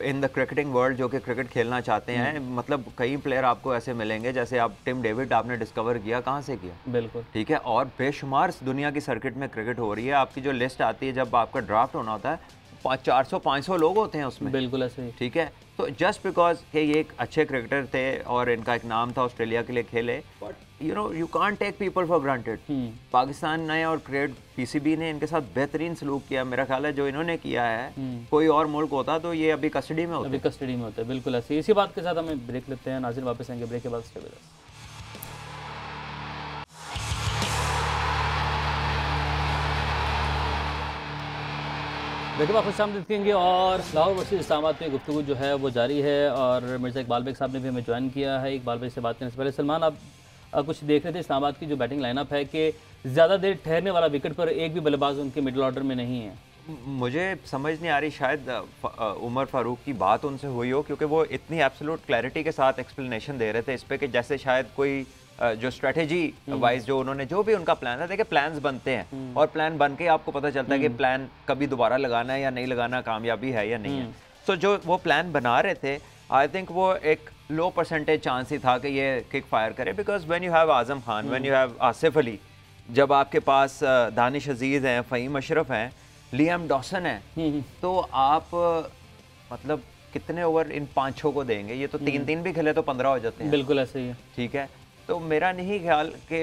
in the cricketing world जो कि क्रिकेट खेलना चाहते हैं। मतलब कई प्लेयर आपको ऐसे मिलेंगे, जैसे आप टिम डेविड आपने डिस्कवर किया, कहाँ से किया? बिल्कुल, ठीक है, और बेशुमार दुनिया की सर्किट में क्रिकेट हो रही है। आपकी जो लिस्ट आती है जब आपका ड्राफ्ट होना होता है, 400-500 लोग होते हैं उसमें। बिल्कुल ऐसे ही। ठीक है, तो जस्ट बिकॉज कि ये एक अच्छे क्रिकेटर थे और इनका एक नाम था, ऑस्ट्रेलिया के लिए खेले, but you know you can't take people for granted. Pakistan ने और क्रिकेट पीसीबी ने इनके साथ बेहतरीन सलूक किया। मेरा ख्याल है जो इन्होंने किया है, कोई और मुल्क होता तो ये अभी कस्टडी में होता। अभी कस्टडी में होता है, बिल्कुल ऐसे। इसी बात के साथ हमें ब्रेक लेते हैं। नाज़रीन वापस आएंगे ब्रेक के बाद। Stay with us. देखिए आप खुश आमदीद कहेंगे और लाहौर वर्सेस इस्लामाबाद में गुफ्तगू जो है वो जारी है और मिर्ज़ा इकबाल बेग साहब ने भी हमें ज्वाइन किया है। इकबाल बेग से बात करने से पहले सलमान, आप कुछ देख रहे थे इस्लामाबाद की जो बैटिंग लाइनअप है कि ज़्यादा देर ठहरने वाला विकेट पर एक भी बल्लेबाज उनके मिडिल ऑर्डर में नहीं है। मुझे समझ नहीं आ रही, शायद उमर फारूक की बात उनसे हुई हो, क्योंकि वो इतनी एब्सोल्यूट क्लैरिटी के साथ एक्सप्लेनेशन दे रहे थे इस पे कि जैसे शायद कोई जो स्ट्रेटेजी वाइज जो उन्होंने जो भी उनका प्लान है, देखिए प्लान्स बनते हैं और प्लान बन के आपको पता चलता है कि प्लान कभी दोबारा लगाना है या नहीं लगाना, कामयाबी है या नहीं है। सो जो वो प्लान बना रहे थे, आई थिंक वो एक लो परसेंटेज चांस ही था कि ये किक फायर करे, because when you have Azam Khan, when you have Asif Ali, जब आपके पास दानिश अजीज हैं, फ़हीम अशरफ हैं, लियाम डॉसन है, तो आप मतलब कितने ओवर इन 5-6 को देंगे? ये तो 3-3 भी खेले तो 15 हो जाते हैं। बिल्कुल ऐसे ही है। ठीक है, तो मेरा नहीं ख्याल कि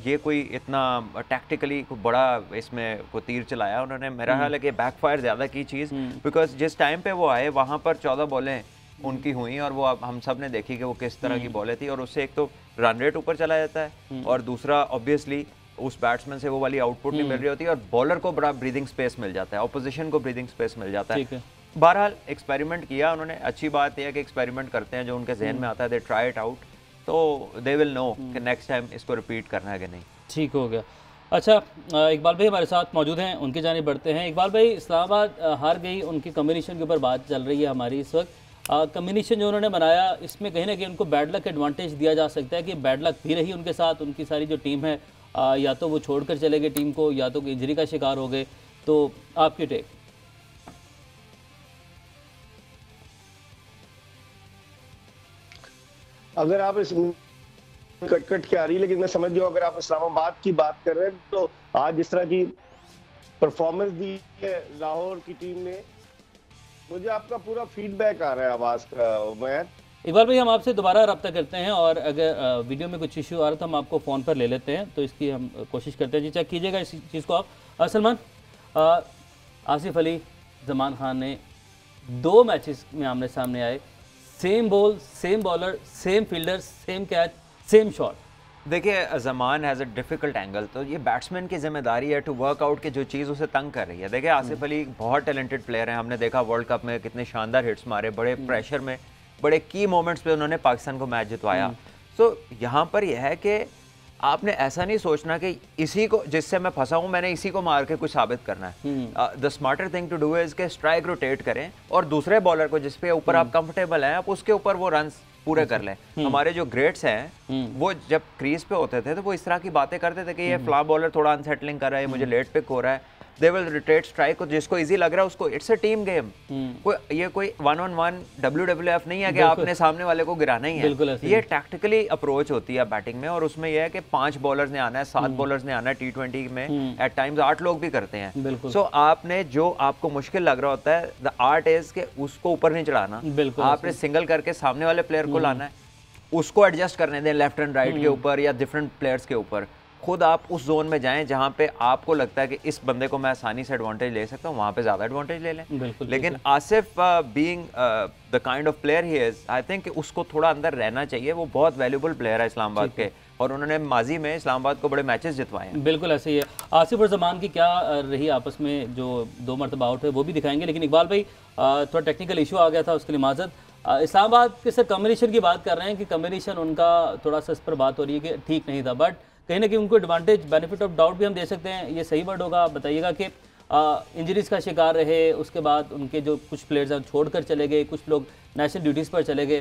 ये कोई इतना टैक्टिकली बड़ा इसमें को तीर चलाया उन्होंने। मेरा ख्याल है कि बैकफायर ज़्यादा की चीज़, बिकॉज जिस टाइम पे वो आए वहाँ पर 14 बॉलें उनकी हुई और वो हम सब ने देखी कि वो किस तरह की बॉलें थी, और उससे एक तो रन रेट ऊपर चला जाता है और दूसरा ऑब्वियसली उस बैट्समैन से वो वाली आउटपुट नहीं मिल रही होती और बॉलर को बड़ा ब्रीदिंग स्पेस मिल जाता है, ऑपोजिशन को ब्रीदिंग स्पेस मिल जाता है। बहरहाल एक्सपेरिमेंट किया उन्होंने, अच्छी बात यह है कि एक्सपेरिमेंट करते हैं, जो उनके जहन में आता है दे ट्राई इट आउट, तो दे विल नो कि नेक्स्ट टाइम इसको रिपीट करना है कि नहीं। ठीक हो गया। अच्छा, इकबाल भाई हमारे साथ मौजूद हैं, उनकी जानिब बढ़ते हैं। इकबाल भाई, इस्लामाबाद हार गई, उनकी कम्बिनेशन के ऊपर बात चल रही है हमारी इस वक्त। कम्बिनेशन जो उन्होंने बनाया, इसमें कहीं ना कहीं उनको बैड लक एडवांटेज दिया जा सकता है कि बैड लक भी रही उनके साथ, उनकी सारी जो टीम है या तो वो छोड़कर चले गए टीम को या तो इंजरी का शिकार हो गए, तो आपकी टेक? अगर आप इस कट के आ रही, लेकिन मैं समझ गया अगर आप इस्लामाबाद की बात कर रहे हैं, तो आज जिस तरह की परफॉर्मेंस दी है लाहौर की टीम ने, मुझे आपका पूरा फीडबैक आ रहा है आवाज का। उमैर, इकबाल भाई हम आपसे दोबारा रब्ता करते हैं और अगर वीडियो में कुछ इशू आ रहा तो हम आपको फ़ोन पर ले लेते हैं, तो इसकी हम कोशिश करते हैं। जी, चेक कीजिएगा इस चीज़ को आप। सलमान, आसिफ अली, जमान खान ने 2 मैचेस में आमने सामने आए, same ball, same bowler, same fielder, same catch, same shot. देखिए, Zaman has a difficult angle, तो ये बैट्समैन की जिम्मेदारी है टू वर्क आउट के जो चीज़ उसे तंग कर रही है। देखिए, आसिफ अली बहुत टैलेंटेड प्लेयर हैं, हमने देखा वर्ल्ड कप में कितने शानदार हिट्स मारे, बड़े प्रेशर में, बड़े की मोमेंट्स पे उन्होंने पाकिस्तान को मैच जितवाया। सो यहाँ पर यह है कि आपने ऐसा नहीं सोचना कि इसी को, जिससे मैं फंसा हूँ, मैंने इसी को मार के कुछ साबित करना है। The smarter thing to do is के स्ट्राइक रोटेट करें और दूसरे बॉलर को जिस पे ऊपर आप कंफर्टेबल हैं, आप उसके ऊपर वो रन पूरे कर लें। हमारे जो ग्रेट्स हैं वो जब क्रीज पे होते थे तो वो इस तरह की बातें करते थे कि ये फ्ला बॉलर थोड़ा अनसेटलिंग कर रहा है, मुझे लेट पिक हो रहा है। दे विल रोटेट स्ट्राइक, जिसको इजी लग रहा है उसको, इट्स अ टीम गेम। ये कोई 1-on-1 WWF नहीं है कि आपने सामने वाले को गिराना ही है। ये टैक्टिकली अप्रोच होती है बैटिंग में, और उसमें यह है कि 5 बॉलर्स ने आना है, 7 बॉलर्स ने आना है। T20 में एट टाइम्स 8 लोग भी करते हैं। सो आपने जो आपको मुश्किल लग रहा होता है, द आर्ट इज के उसको ऊपर नहीं चढ़ाना, आपने सिंगल करके सामने वाले प्लेयर को लाना है, उसको एडजस्ट करने दें लेफ्ट एंड राइट के ऊपर या डिफरेंट प्लेयर्स के ऊपर। खुद आप उस जोन में जाएं जहां पे आपको लगता है कि इस बंदे को मैं आसानी से एडवांटेज ले सकता हूं, वहां पे ज्यादा एडवांटेज ले लें। लेकिन Asif being the kind of player he is, I think उसको थोड़ा अंदर रहना चाहिए। वो बहुत वैल्यूबल प्लेयर है इस्लामाबाद के, और उन्होंने माजी में इस्लामाबाद को बड़े मैचेस जितवाए हैं। बिल्कुल ऐसे ही है। आसिफ और जमान की क्या रही आपस में जो 2 मरतबा आउट है वो भी दिखाएंगे, लेकिन इकबाल भाई थोड़ा टेक्निकल इशू आ गया था, उसके लिए माजरत। इस्लामाबाद के सर कम्बिनेशन की बात कर रहे हैं कि कम्बिनेशन उनका थोड़ा सा इस पर बात हो रही है कि ठीक नहीं था, बट कहीं ना कहीं उनको एडवांटेज, बेनिफिट ऑफ डाउट भी हम दे सकते हैं, ये सही वर्ड होगा? बताइएगा कि इंजरीज का शिकार रहे, उसके बाद उनके जो कुछ प्लेयर्स हैं छोड़कर चले गए, कुछ लोग नेशनल ड्यूटीज़ पर चले गए,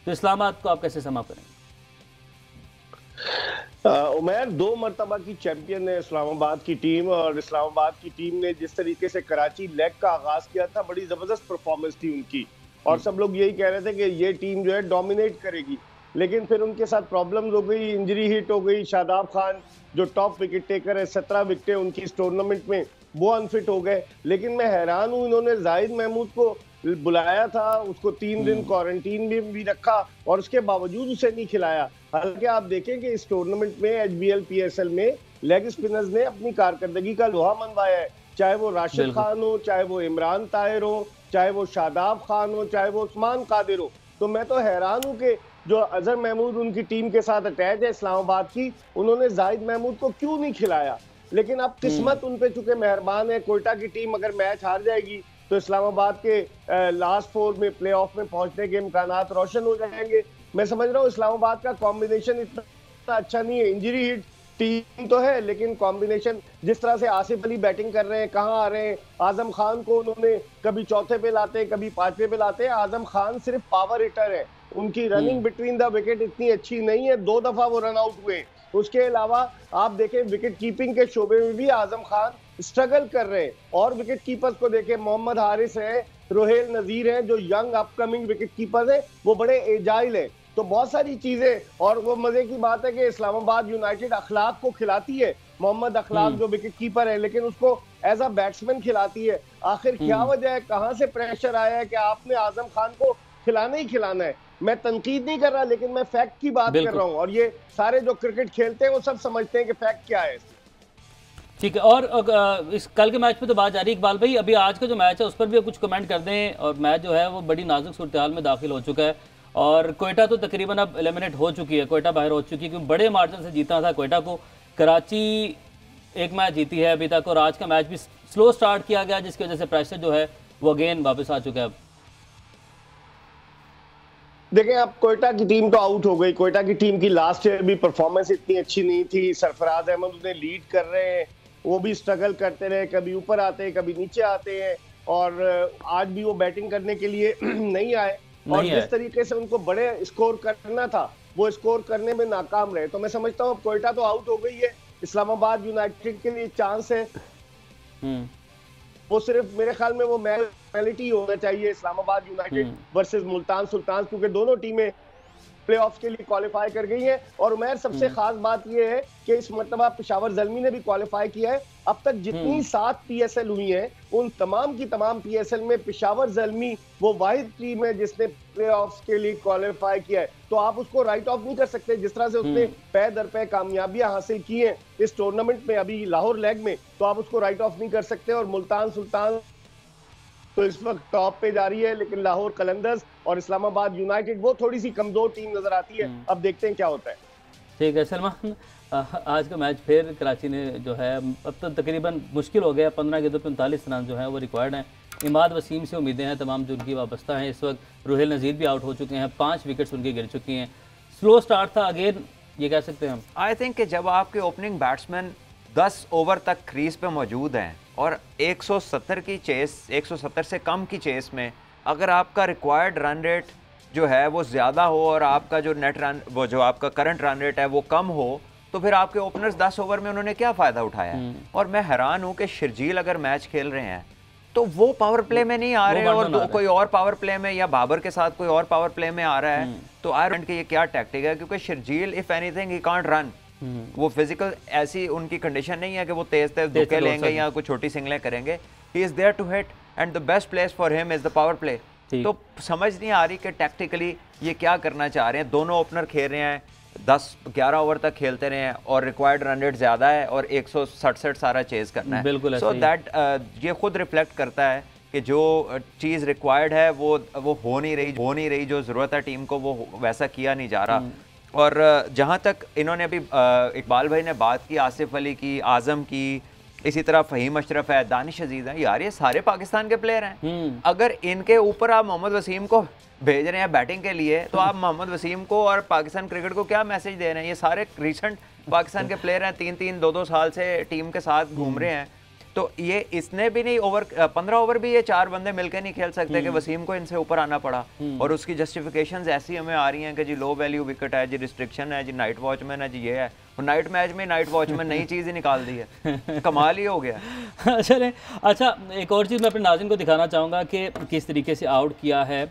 तो इस्लामाबाद को आप कैसे समा करें? उमैर 2 मरतबा की चैंपियन है इस्लामाबाद की टीम, और इस्लामाबाद की टीम ने जिस तरीके से कराची लेग का आगाज किया था, बड़ी जबरदस्त परफॉर्मेंस थी उनकी, और सब लोग यही कह रहे थे कि ये टीम जो है डोमिनेट करेगी। लेकिन फिर उनके साथ प्रॉब्लम्स हो गई, इंजरी हिट हो गई। शादाब खान जो टॉप विकेट टेकर है, 17 विकेटें उनकी इस टूर्नामेंट में, वो अनफिट हो गए। लेकिन मैं हैरान हूँ, इन्होंने जाहिद महमूद को बुलाया था, उसको 3 दिन क्वारंटीन में भी रखा, और उसके बावजूद उसे नहीं खिलाया। हालांकि आप देखें कि इस टूर्नामेंट में HBL PSL में लेग स्पिनर्स ने अपनी कारकर्दगी का लोहा मनवाया है, चाहे वो राशिद खान हो, चाहे वो इमरान ताहिर हो, चाहे वो शादाब खान हो, चाहे वो उस्मान कादिर हो। तो मैं तो हैरान हूँ कि जो अजहर महमूद उनकी टीम के साथ अटैच है इस्लामाबाद की, उन्होंने जाहिद महमूद को क्यों नहीं खिलाया। लेकिन अब किस्मत उन पे चुके मेहरबान है। कोयटा की टीम अगर मैच हार जाएगी तो इस्लामाबाद के लास्ट 4 में प्ले ऑफ में पहुंचने के इम्कानात रोशन हो जाएंगे। मैं समझ रहा हूँ इस्लामाबाद का कॉम्बिनेशन इतना अच्छा नहीं है, इंजरी हिट टीम तो है, लेकिन कॉम्बिनेशन जिस तरह से आसिफ अली बैटिंग कर रहे हैं, कहाँ आ रहे हैं, आजम खान को उन्होंने कभी चौथे पे लाते हैं, कभी 5वें पे लाते हैं। आजम खान सिर्फ पावर हिटर है, उनकी रनिंग बिटवीन द विकेट इतनी अच्छी नहीं है, 2 दफा वो रन आउट हुए। उसके अलावा आप देखें विकेट कीपिंग के शोबे में भी आजम खान स्ट्रगल कर रहे हैं, और विकेट कीपर्स को देखें, मोहम्मद हारिस है, रोहेल नजीर है, जो यंग अपकमिंग विकेट कीपर्स है, वो बड़े एजाइल है। तो बहुत सारी चीजें, और वो मजे की बात है कि इस्लामाबाद यूनाइटेड अखलाक को खिलाती है, मोहम्मद अखलाक जो विकेट कीपर है, लेकिन उसको एज अ बैट्समैन खिलाती है। आखिर क्या वजह है, कहां से प्रेशर आया है कि आपने आजम खान को खिलाना ही खिलाना है? मैं तनकीद नहीं कर रहा, लेकिन मैं फैक्ट की बात कर रहा हूं, और ये सारे जो क्रिकेट खेलते हैं वो सब समझते हैं कि फैक्ट क्या है। ठीक है, और इस कल के मैच पे तो बात जा रही है इकबाल भाई, अभी आज का जो मैच है उस पर भी कुछ कमेंट कर दें। और मैच जो है वो बड़ी नाजुक सूरत हाल में दाखिल हो चुका है, और कोयटा तो तकरीबन अब एलिमिनेट हो चुकी है, कोयटा बाहर हो चुकी है, क्योंकि बड़े मार्जिन से जीतना था कोयटा को। कराची एक मैच जीती है अभी तक, और आज का मैच भी स्लो स्टार्ट किया गया, जिसकी वजह से प्रेशर जो है वो अगेन वापस आ चुका है। अब देखें, अब कोयटा की टीम तो आउट हो गई। कोयटा की टीम की लास्ट ईयर भी परफॉर्मेंस इतनी अच्छी नहीं थी। सरफराज अहमद उन्हें लीड कर रहे हैं, वो भी स्ट्रगल करते रहे, कभी ऊपर आते हैं, कभी नीचे आते हैं, और आज भी वो बैटिंग करने के लिए नहीं आए, और जिस तरीके से उनको बड़े स्कोर करना था वो स्कोर करने में नाकाम रहे। तो मैं समझता हूँ कोयटा तो आउट हो गई है। इस्लामाबाद यूनाइटेड के लिए चांस है, वो सिर्फ मेरे ख्याल में वो पेनल्टी होना चाहिए, इस्लामाबाद यूनाइटेड वर्सेस मुल्तान सुल्तान, क्योंकि दोनों टीमें प्लेऑफ्स के लिए क्वालिफाई कर गई हैं। और उमैर सबसे खास बात यह है कि इस मरतबा पेशावर ज़ल्मी ने भी क्वालिफाई किया है। अब तक जितनी 7 PSL हुई हैं, उन तमाम की तमाम PSL में पेशावर ज़ल्मी वो वाहिद टीम है जिसने प्लेऑफ्स के लिए क्वालिफाई किया है। तो आप उसको राइट ऑफ नहीं कर सकते। जिस तरह से उसने पै दर पै कामयाबियां हासिल की हैं इस टूर्नामेंट में, अभी लाहौर लेग में, तो आप उसको राइट ऑफ नहीं कर सकते। और मुल्तान सुल्तान तो इस वक्त टॉप पे जा रही है, लेकिन लाहौर कलंदर्स और इस्लामाबाद यूनाइटेड वो थोड़ी सी कमजोर टीम नजर आती है। अब देखते हैं क्या होता है। ठीक है सलमान, आज का मैच फिर कराची ने जो है, अब तो तकरीबन मुश्किल हो गया, 15 के 45 रन जो है वो रिक्वायर्ड हैं। इमाद वसीम से उम्मीदें हैं तमाम जो उनकी वाबस्ता हैं। इस वक्त रोहेल नज़ीर भी आउट हो चुके हैं, 5 विकेट्स उनकी गिर चुकी हैं। स्लो स्टार्ट था अगेन, ये कह सकते हैं हम। आई थिंक कि जब आपके ओपनिंग बैट्समैन 10 ओवर तक क्रीज पे मौजूद हैं और 170 की चेस, 170 से कम की चेस में अगर आपका रिक्वायर्ड रन रेट जो है वो ज़्यादा हो और आपका जो नेट रन, वो जो आपका करंट रन रेट है वो कम हो, तो फिर आपके ओपनर्स 10 ओवर में उन्होंने क्या फ़ायदा उठाया? और मैं हैरान हूँ कि शर्जील अगर मैच खेल रहे हैं तो वो पावर प्ले में नहीं आ रहे और कोई और पावर प्ले में या बाबर के साथ कोई और पावर प्ले में आ रहा है, तो आयरलैंड की ये क्या टैक्टिक है? क्योंकि Sharjeel if anything he can't run, वो फिजिकल ऐसी उनकी कंडीशन नहीं है कि वो तेज धक्के लेंगे या कोई छोटी सिंगलें करेंगे। He is there to hit and the best place for him is the power play. तो समझ नहीं आ रही कि टैक्टिकली ये क्या करना चाह रहे हैं। दोनों ओपनर खेल रहे हैं, 10-11 ओवर तक खेलते रहे हैं और रिक्वायर्ड रन रेट ज़्यादा है और 167 सारा चेज करना है। बिल्कुल सो दैट ये खुद रिफ्लेक्ट करता है कि जो चीज़ रिक्वायर्ड है वो हो नहीं रही, जो ज़रूरत है टीम को वो वैसा किया नहीं जा रहा। और जहाँ तक इन्होंने अभी इकबाल भाई ने बात की आसिफ अली की, आज़म की, इसी तरह फ़हीम अशरफ है, दानिश अजीज है, यार ये सारे पाकिस्तान के प्लेयर हैं। अगर इनके ऊपर आप मोहम्मद वसीम को भेज रहे हैं बैटिंग के लिए, तो आप मोहम्मद वसीम को और पाकिस्तान क्रिकेट को क्या मैसेज दे रहे हैं? ये सारे रिसेंट पाकिस्तान के प्लेयर हैं, 3-3, 2-2 साल से टीम के साथ घूम रहे हैं। तो ये इसने भी नहीं 15 ओवर भी ये 4 बंदे मिलकर नहीं खेल सकते कि वसीम को इनसे ऊपर आना पड़ा। और उसकी जस्टिफिकेशंस ऐसी हमें आ रही हैं कि जी लो वैल्यू विकेट है, जी रिस्ट्रिक्शन है, जी नाइट वॉचमैन है, जी ये है। और नाइट मैच में नाइट वॉचमैन नई चीज़ ही निकाल दी है, कमाल ही हो गया। चलें, अच्छा एक और चीज़ मैं अपने नाज़रीन को दिखाना चाहूँगा कि किस तरीके से आउट किया है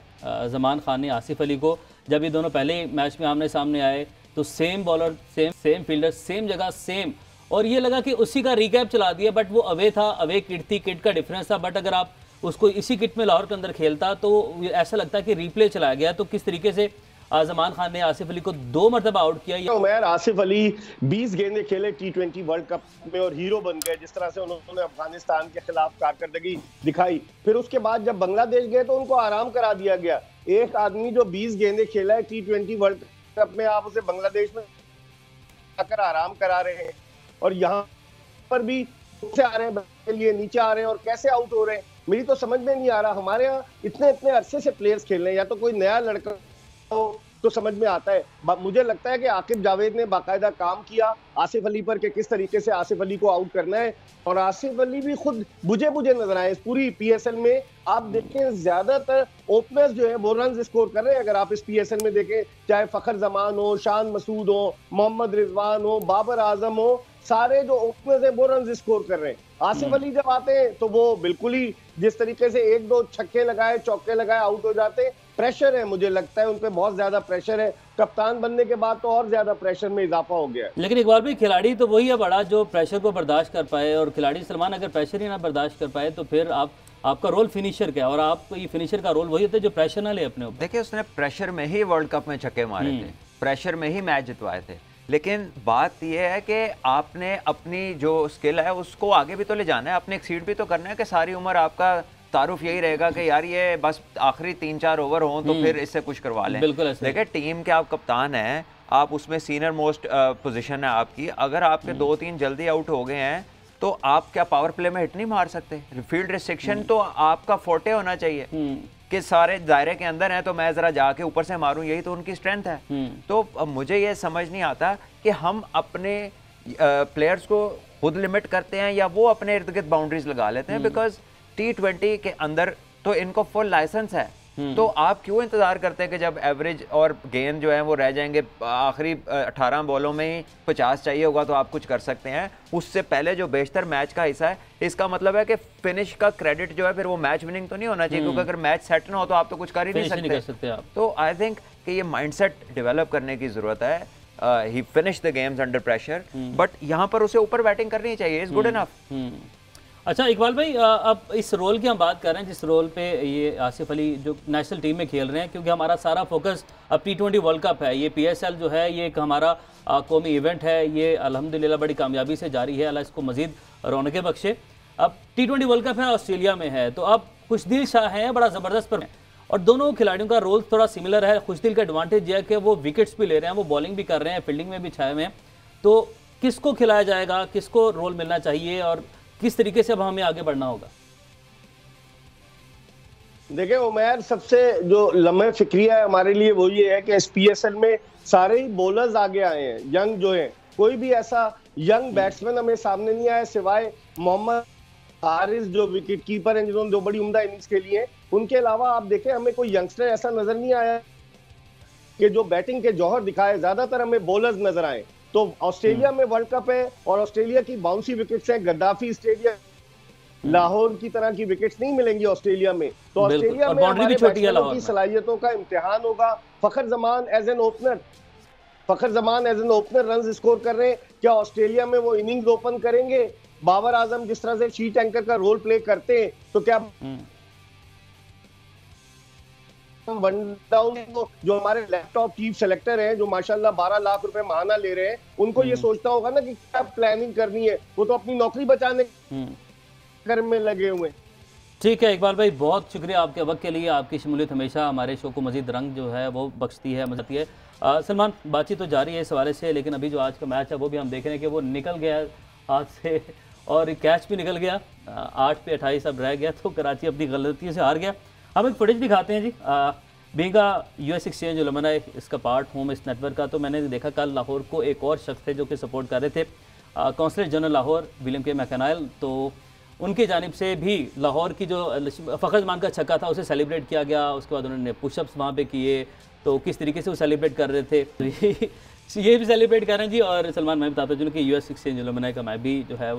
ज़मान खान ने आसिफ अली को। जब ये दोनों पहले मैच में आमने सामने आए तो same bowler, same fielder, same जगह, सेम, और ये लगा कि उसी का रिकैप चला दिया, बट वो अवे था, अवे किट थी, किट का डिफरेंस था। बट अगर आप उसको इसी किट में लाहौर के अंदर खेलता तो ऐसा लगता है कि रिप्ले चला गया। तो किस तरीके से ज़मान खान ने आसिफ अली को 2 मरतबा आउट किया। उमैर, आसिफ अली 20 गेंदें खेले T20 वर्ल्ड कप में और हीरो बन गए। जिस तरह से उन्होंने अफगानिस्तान के खिलाफ कारकर्दगी दिखाई, फिर उसके बाद जब बांग्लादेश गए तो उनको आराम करा दिया गया। एक आदमी जो 20 गेंदें खेला है T20 वर्ल्ड कप में, आप उसे बांग्लादेश में आकर आराम करा रहे हैं। और यहाँ पर भी नीचे आ रहे हैं, के लिए नीचे आ रहे हैं और कैसे आउट हो रहे हैं, मेरी तो समझ में नहीं आ रहा। हमारे यहाँ इतने अरसे से प्लेयर्स खेल रहे हैं, या तो कोई नया लड़का हो तो समझ में आता है। मुझे लगता है कि आकिब जावेद ने बाकायदा काम किया आसिफ अली पर कि किस तरीके से आसिफ अली को आउट करना है। और आसिफ अली भी खुद बुझे नजर आए इस पूरी PSL में। आप देखें ज्यादातर ओपनर्स जो है वो रन स्कोर कर रहे हैं। अगर आप इस PSL में देखें, चाहे फखर जमान हो, शान मसूद हो, मोहम्मद रिजवान हो, बाबर आजम हो, सारे जो ओपनर्स हैं वो रन स्कोर कर रहे हैं। आसिफ अली जब आते हैं तो वो बिल्कुल ही जिस तरीके से 1-2 छक्के लगाए, चौके लगाए, आउट हो जाते हैं। प्रेशर है, मुझे लगता है उन पे बहुत ज्यादा प्रेशर है। कप्तान बनने के बाद तो और ज्यादा प्रेशर में इजाफा हो गया है। लेकिन एक बार भी खिलाड़ी तो वही है बड़ा जो प्रेशर को बर्दाश्त कर पाए। और खिलाड़ी सलमान अगर प्रेशर ही ना बर्दाश्त कर पाए तो फिर आपका रोल फिनिशर क्या है? और आपको ये फिनिशर का रोल वही होता है जो प्रेशर ना ले अपने ऊपर। देखिए, उसने प्रेशर में ही वर्ल्ड कप में छक्के मारे थे, प्रेशर में ही मैच जितवाए थे। लेकिन बात यह है कि आपने अपनी जो स्किल है उसको आगे भी तो ले जाना है, अपने एक्सीड भी तो करना है कि सारी उम्र आपका तारुफ यही रहेगा कि यार ये बस आखिरी 3-4 ओवर हों तो फिर इससे कुछ करवा लें। देखिए, टीम के आप कप्तान हैं, आप उसमें सीनियर मोस्ट पोजीशन है आपकी। अगर आपके 2-3 जल्दी आउट हो गए हैं तो आप क्या पावर प्ले में हिट नहीं मार सकते? फील्ड रिस्ट्रिक्शन तो आपका फोर्टे होना चाहिए कि सारे दायरे के अंदर हैं तो मैं जरा जाके ऊपर से मारूं, यही तो उनकी स्ट्रेंथ है। तो मुझे ये समझ नहीं आता कि हम अपने प्लेयर्स को खुद लिमिट करते हैं या वो अपने इर्द गिर्द बाउंड्रीज लगा लेते हैं। बिकॉज T20 के अंदर तो इनको फुल लाइसेंस है, तो आप क्यों इंतजार करते हैं कि जब एवरेज और गेंद जो है वो रह जाएंगे, आखिरी 18 बॉलों में ही 50 चाहिए होगा तो आप कुछ कर सकते हैं। उससे पहले जो बेशतर मैच का हिस्सा है, इसका मतलब है कि फिनिश का क्रेडिट जो है फिर वो मैच विनिंग तो नहीं होना चाहिए, क्योंकि अगर मैच सेट ना हो तो आप तो कुछ कर ही नहीं सकते। तो आई थिंक कि ये माइंडसेट डेवलप करने की जरूरत है। He finish the games under pressure, but यहाँ पर उसे ऊपर बैटिंग करनी चाहिए, इज गुड इनफ। अच्छा इकबाल भाई, अब इस रोल की हम बात कर रहे हैं जिस रोल पे ये आसिफ अली जो नेशनल टीम में खेल रहे हैं, क्योंकि हमारा सारा फोकस अब T20 वर्ल्ड कप है। ये PSL जो है ये एक हमारा कौमी इवेंट है, ये अल्हम्दुलिल्लाह बड़ी कामयाबी से जारी है, अल्लाह इसको मज़ीद रौनकें बख्शे। अब T20 वर्ल्ड कप है, ऑस्ट्रेलिया में है, तो अब खुशदिल शाह हैं बड़ा ज़बरदस्त पर, और दोनों खिलाड़ियों का रोल थोड़ा सिमिलर है। खुशदिल का एडवांटेज यह है कि वो विकेट्स भी ले रहे हैं, वो बॉलिंग भी कर रहे हैं, फील्डिंग में भी छाए हुए हैं। तो किसको खिलाया जाएगा, किसको रोल मिलना चाहिए और किस तरीके से अब हमें आगे बढ़ना होगा? देखिए उमैर, सबसे जो लम्हे फिक्रिया है हमारे लिए वो ये है कि इस PSL में सारे ही बॉलर्स आगे आए हैं, यंग जो है। कोई भी ऐसा यंग बैट्समैन हमें सामने नहीं आया सिवाय मोहम्मद हारिस जो विकेट कीपर हैं, जिन्होंने जो बड़ी उम्दा इनिंग्स खेली है। उनके अलावा आप देखें हमें कोई यंगस्टर ऐसा नजर नहीं आया कि जो बैटिंग के जौहर दिखाए। ज्यादातर हमें बॉलर्स नजर आए। तो ऑस्ट्रेलिया में वर्ल्ड कप है और ऑस्ट्रेलिया की बाउंसी विकेट्स है, गद्दाफी स्टेडियम, लाहौर की तरह की विकेट्स नहीं मिलेंगी ऑस्ट्रेलिया में। तो ऑस्ट्रेलिया में हमारे बैट्समैनों की सलाहियतों का इम्तिहान होगा। Fakhar Zaman as an opener run score कर रहे हैं, क्या ऑस्ट्रेलिया में वो इनिंग्स ओपन करेंगे? बाबर आजम जिस तरह से शीट एंकर का रोल प्ले करते हैं, तो क्या वन डाउन जो हमारे लैपटॉप चीफ सेलेक्टर हैं, जो माशाल्लाह 12 लाख रुपए माहाना ले रहे हैं, उनको ये सोचना होगा ना कि क्या प्लानिंग करनी है। वो तो अपनी नौकरी बचाने में लगे हुए। ठीक है इकबाल भाई, बहुत शुक्रिया आपके वक्त के लिए। आपकी शमूलियत हमेशा हमारे शो को मजीद रंग जो है वो बख्शती है, मजाती है। सलमान, बातचीत तो जारी है इस हवाले से, लेकिन अभी जो आज का मैच है वो भी हम देख रहे हैं कि वो निकल गया हाथ से और कैच भी निकल गया। 8 पे 28 अब रह गया, तो कराची अपनी गलतियों से हार गया। हम एक फुटेज दिखाते हैं जी। बीइंग US एक्सचेंज उलमना इसका पार्ट होम इस नेटवर्क का, तो मैंने देखा कल लाहौर को एक और शख्स थे जो कि सपोर्ट कर रहे थे, काउंसलर जनरल लाहौर विलियम के मैकेनाइल। तो उनकी जानिब से भी लाहौर की जो फ़खर जमान का छक्का था उसे सेलिब्रेट किया गया। उसके बाद उन्होंने पुशअप्स वहाँ पे किए, तो किस तरीके से वो सेलिब्रेट कर रहे थे तो ये भी सेलिब्रेट कर रहे हैं जी। और सलमान, मैं बताता हूँ कि US एक्सचेंज उलमना का मैं भी जो है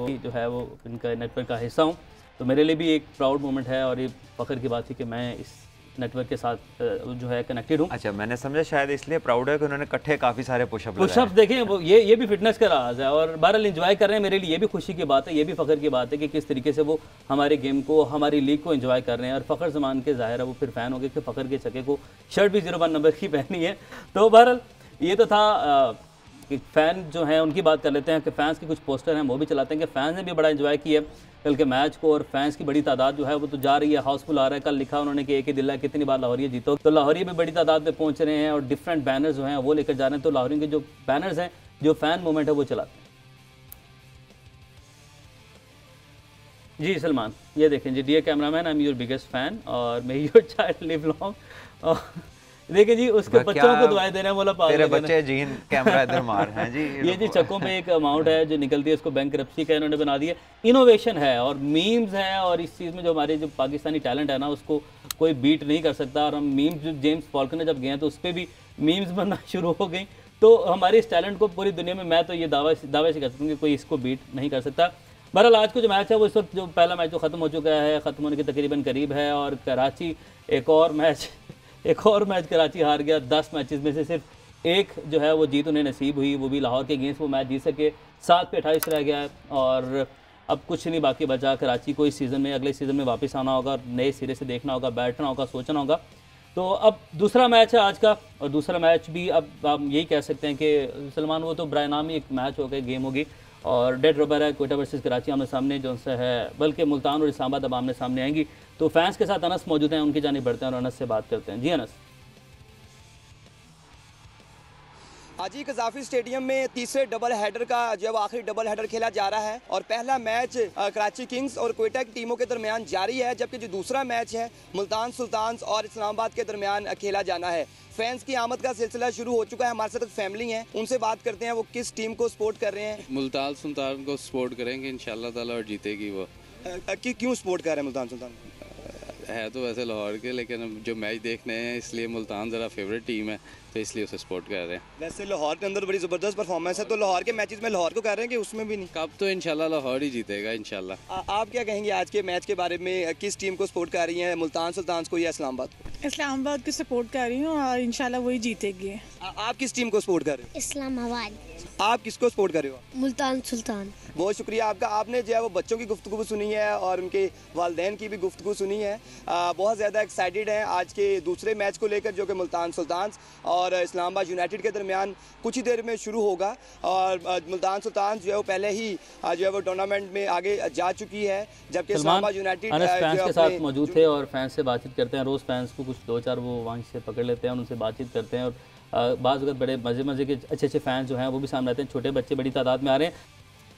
वो इनका नेटवर्क का हिस्सा हूँ, तो मेरे लिए भी एक प्राउड मोमेंट है और ये फ़ख्र की बात थी कि मैं इस नेटवर्क के साथ जो है कनेक्टेड हूँ। अच्छा, मैंने समझा शायद इसलिए प्राउड है कि उन्होंने इकट्ठे काफ़ी सारे पुशअप्स देखें, वो ये भी फिटनेस का राज है और बहरहाल एंजॉय कर रहे हैं। मेरे लिए ये भी खुशी की बात है, ये भी फ़ख्र की बात है कि किस तरीके से वो हमारे गेम को, हमारी लीग को एंजॉय कर रहे हैं। और फ़ख्र जमान के ज़ाहिर है वो फिर फ़ैन हो गए कि फ़ख्र के छक्के को शर्ट भी 01 नंबर की पहनी है। तो बहरहाल ये तो था कि फ़ैन जो हैं उनकी बात कर लेते हैं कि फ़ैन्स के कुछ पोस्टर हैं वो भी चलाते हैं कि फ़ैन्स ने भी बड़ा एंजॉय किया कल के मैच को। और फैंस की बड़ी तादाद जो है वो तो जा रही है, हाउसफुल आ रहा है। कल लिखा उन्होंने कि एक ही दिल है कितनी बार लाहौरिया जीतो, तो लाहौरिया भी बड़ी तादाद में पहुंच रहे हैं और डिफरेंट बैनर्स जो हैं वो लेकर जा रहे हैं। तो लाहौरिया के जो बैनर्स हैं, जो फैन मूवमेंट है वो चलाते हैं जी। सलमान, ये देखें जी, dear cameraman, I am your biggest fan और may your child live long. देखिए जी, उसके बच्चों को दुआएं दे रहे हैं, बोला तेरे बच्चे जीन कैमरा इधर मार हैं जी। ये जी चक्कों पे एक अमाउंट है जो निकलती है, उसको बैंकरप्सी का इन्होंने बना दिया। इनोवेशन है और मीम्स है और इस चीज़ में जो हमारे जो पाकिस्तानी टैलेंट है ना उसको कोई बीट नहीं कर सकता। और हम मीम्स, जो जेम्स फॉल्कन ने जब गए हैं तो उस पर भी मीम्स बनना शुरू हो गई। तो हमारे इस टैलेंट को पूरी दुनिया में, मैं तो ये दावे से कर सकता हूँ कि कोई इसको बीट नहीं कर सकता। बहरहाल आज को जो मैच है वो इस वक्त जो पहला मैच जो ख़त्म हो चुका है, ख़त्म होने के तकरीबन करीब है और कराची एक और मैच कराची हार गया। 10 मैचेस में से सिर्फ एक जो है वो जीत उन्हें नसीब हुई, वो भी लाहौर के अगेंस्ट वो मैच जीत सके। 7 पे 28 रह गया है और अब कुछ नहीं बाकी बचा। कराची को इस सीज़न में, अगले सीज़न में वापस आना होगा, नए सिरे से देखना होगा, बैठना होगा, सोचना होगा। तो अब दूसरा मैच है आज का और दूसरा मैच भी अब हम यही कह सकते हैं कि सलमान वो तो बरानामी एक मैच हो गया, गेम होगी और डेड रबर है। कोयटा वर्सेस कराची आमने सामने जो से है, बल्कि मुल्तान और इस्लामाबाद अब आमने सामने आएंगी। तो फैंस के साथ अनस मौजूद हैं, उनकी जानिब बढ़ते हैं और अनस से बात करते हैं। जी अनस। आज ही कजाफी स्टेडियम में तीसरे डबल हेडर का जब आखिरी डबल हेडर खेला जा रहा है और पहला मैच कराची किंग्स और कोयटा की टीमों के दरमियान जारी है, जबकि जो दूसरा मैच है मुल्तान सुल्तान्स और इस्लामाबाद के दरमियान खेला जाना है। फैंस की आमद का सिलसिला शुरू हो चुका है। हमारे साथ फैमिली है, उनसे बात करते हैं वो किस टीम को सपोर्ट कर रहे हैं। मुल्तान सुल्तान को सपोर्ट करेंगे इंशाल्लाह ताला और जीतेगी वो। क्यों सपोर्ट कर रहे हैं मुल्तान सुल्तान? है तो वैसे लाहौर के, लेकिन जो मैच देखने हैं इसलिए मुल्तान ज़रा फेवरेट टीम है तो इसलिए उसे सपोर्ट कर रहे हैं। वैसे लाहौर के अंदर बड़ी ज़बरदस्त परफॉर्मेंस है, तो लाहौर के मैचेस में लाहौर को कर रहे हैं कि उसमें भी नहीं? कब तो इंशाल्लाह लाहौर ही जीतेगा इंशाल्लाह। आप क्या कहेंगे आज के मैच के बारे में? किस टीम को सपोर्ट कर रही हैं, मुल्तान सुल्तान को या इस्लामाबाद को? इस्लामाबाद को सपोर्ट कर रही हूँ और इंशाल्लाह वही जीतेगी। आप किस टीम को सपोर्ट कर रहे हो? इस्लामाबाद। आप किसको सपोर्ट कर रहे हो? मुल्तान सुल्तान। बहुत शुक्रिया आपका। आपने जो है वो बच्चों की गुफ्तगू सुनी है और उनके वालिदैन की भी गुफ्तगू सुनी है। बहुत ज़्यादा एक्साइटेड हैं आज के दूसरे मैच को लेकर, जो कि मुल्तान सुल्तान और इस्लामाबाद यूनाइटेड के दरमियान कुछ ही देर में शुरू होगा। और मुल्तान सुल्तान जो है वो पहले ही जो है वो टूर्नामेंट में आगे जा चुकी है, जबकि इस्लामाबाद यूनाइटेड फैंस के साथ मौजूद थे और फैंस से बातचीत करते हैं। रोज़ फैंस को कुछ 2-4 वो वहाँ से पकड़ लेते हैं, उनसे बातचीत करते हैं और बाज़ वक़्त बड़े मज़े के अच्छे फैंस जो हैं वो भी सामने आते हैं। छोटे बच्चे बड़ी तादाद में आ रहे हैं,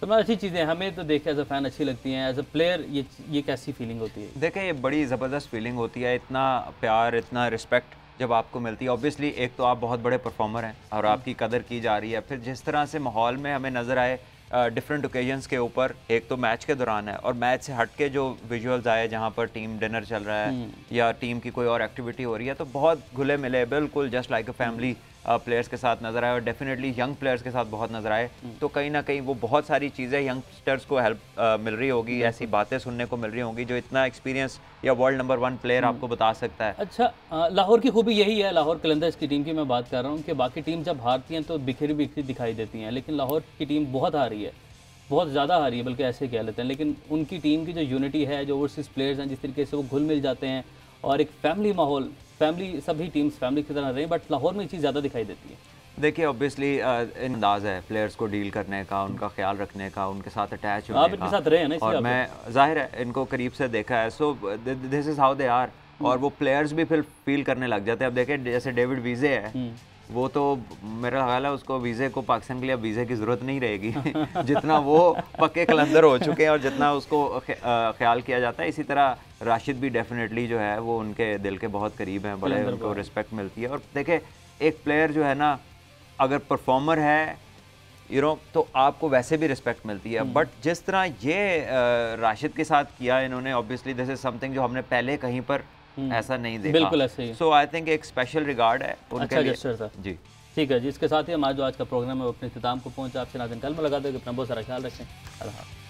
तो मैं अच्छी चीज़ें हमें तो देख के एज अ फ़ैन अच्छी लगती हैं। एज अ प्लेयर ये कैसी फीलिंग होती है? देखें, ये बड़ी ज़बरदस्त फीलिंग होती है। इतना प्यार, इतना रिस्पेक्ट जब आपको मिलती है। ऑब्वियसली एक तो आप बहुत बड़े परफॉर्मर हैं और आपकी कदर की जा रही है। फिर जिस तरह से माहौल में हमें नज़र आए डिफरेंट ओकेजन्स के ऊपर, एक तो मैच के दौरान है और मैच से हट के जो विजुअल्स आए जहाँ पर टीम डिनर चल रहा है या टीम की कोई और एक्टिविटी हो रही है, तो बहुत घुले मिले, बिल्कुल just like a family players के साथ नजर आए और डेफिनेटली यंग प्लेयर्स के साथ बहुत नजर आए, तो कहीं ना कहीं वो बहुत सारी चीज़ें यंगस्टर्स को हेल्प मिल रही होगी, ऐसी बातें सुनने को मिल रही होंगी जो इतना एक्सपीरियंस या वर्ल्ड नंबर 1 प्लेयर आपको बता सकता है। अच्छा, लाहौर की खूबी यही है, लाहौर कलंदर्स की टीम की मैं बात कर रहा हूँ कि बाकी टीम जब हारती हैं तो बिखरी बिखरी दिखाई देती हैं, लेकिन लाहौर की टीम बहुत हारी है, बहुत ज़्यादा हारी है, बल्कि ऐसे कह लेते हैं। लेकिन उनकी टीम की जो यूनिटी है, जो ओवरसीज प्लेयर्स हैं, जिस तरीके से वो घुल मिल जाते हैं और एक फैमिली माहौल, फैमिली, सभी टीम्स फैमिली की तरह रहे, बट लाहौर में ये चीज़ ज़्यादा दिखाई देती है। देखिए ऑब्वियसली अंदाज है प्लेयर्स को डील करने का, उनका ख्याल रखने का, उनके साथ अटैच होने का। आप इनके साथ रहे हैं ना, और मैं जाहिर है इनको करीब से देखा है, so this is how they are. और वो प्लेयर्स भी फिर फील करने लग जाते हैं। अब देखें जैसे डेविड वीज़े है, वो तो मेरा ख्याल है उसको वीज़े को पाकिस्तान के लिए अब वीज़े की ज़रूरत नहीं रहेगी जितना वो पक्के कलंदर हो चुके हैं और जितना उसको ख्याल किया जाता है। इसी तरह राशिद भी डेफिनेटली जो है वो उनके दिल के बहुत करीब हैं, बड़े उनको रिस्पेक्ट मिलती है। और देखें एक प्लेयर जो है ना, अगर परफॉर्मर है तो आपको वैसे भी रिस्पेक्ट मिलती है, बट जिस तरह ये राशिद के साथ किया इन्होंने, ऑब्वियसली दिस इज समथिंग जो हमने पहले कहीं पर ऐसा नहीं देखा। बिल्कुल ऐसे ही। सो आई थिंक एक स्पेशल रिगार्ड है उनके लिए। अच्छा था जी ठीक है जी, इसके साथ ही हमारा जो आज का प्रोग्राम है वो अपने इख्तिताम को पहुंचा। आपसे नाज़रीन कल मुलाकात होगी, अपना बहुत सारा ख्याल रखें। अल्लाह।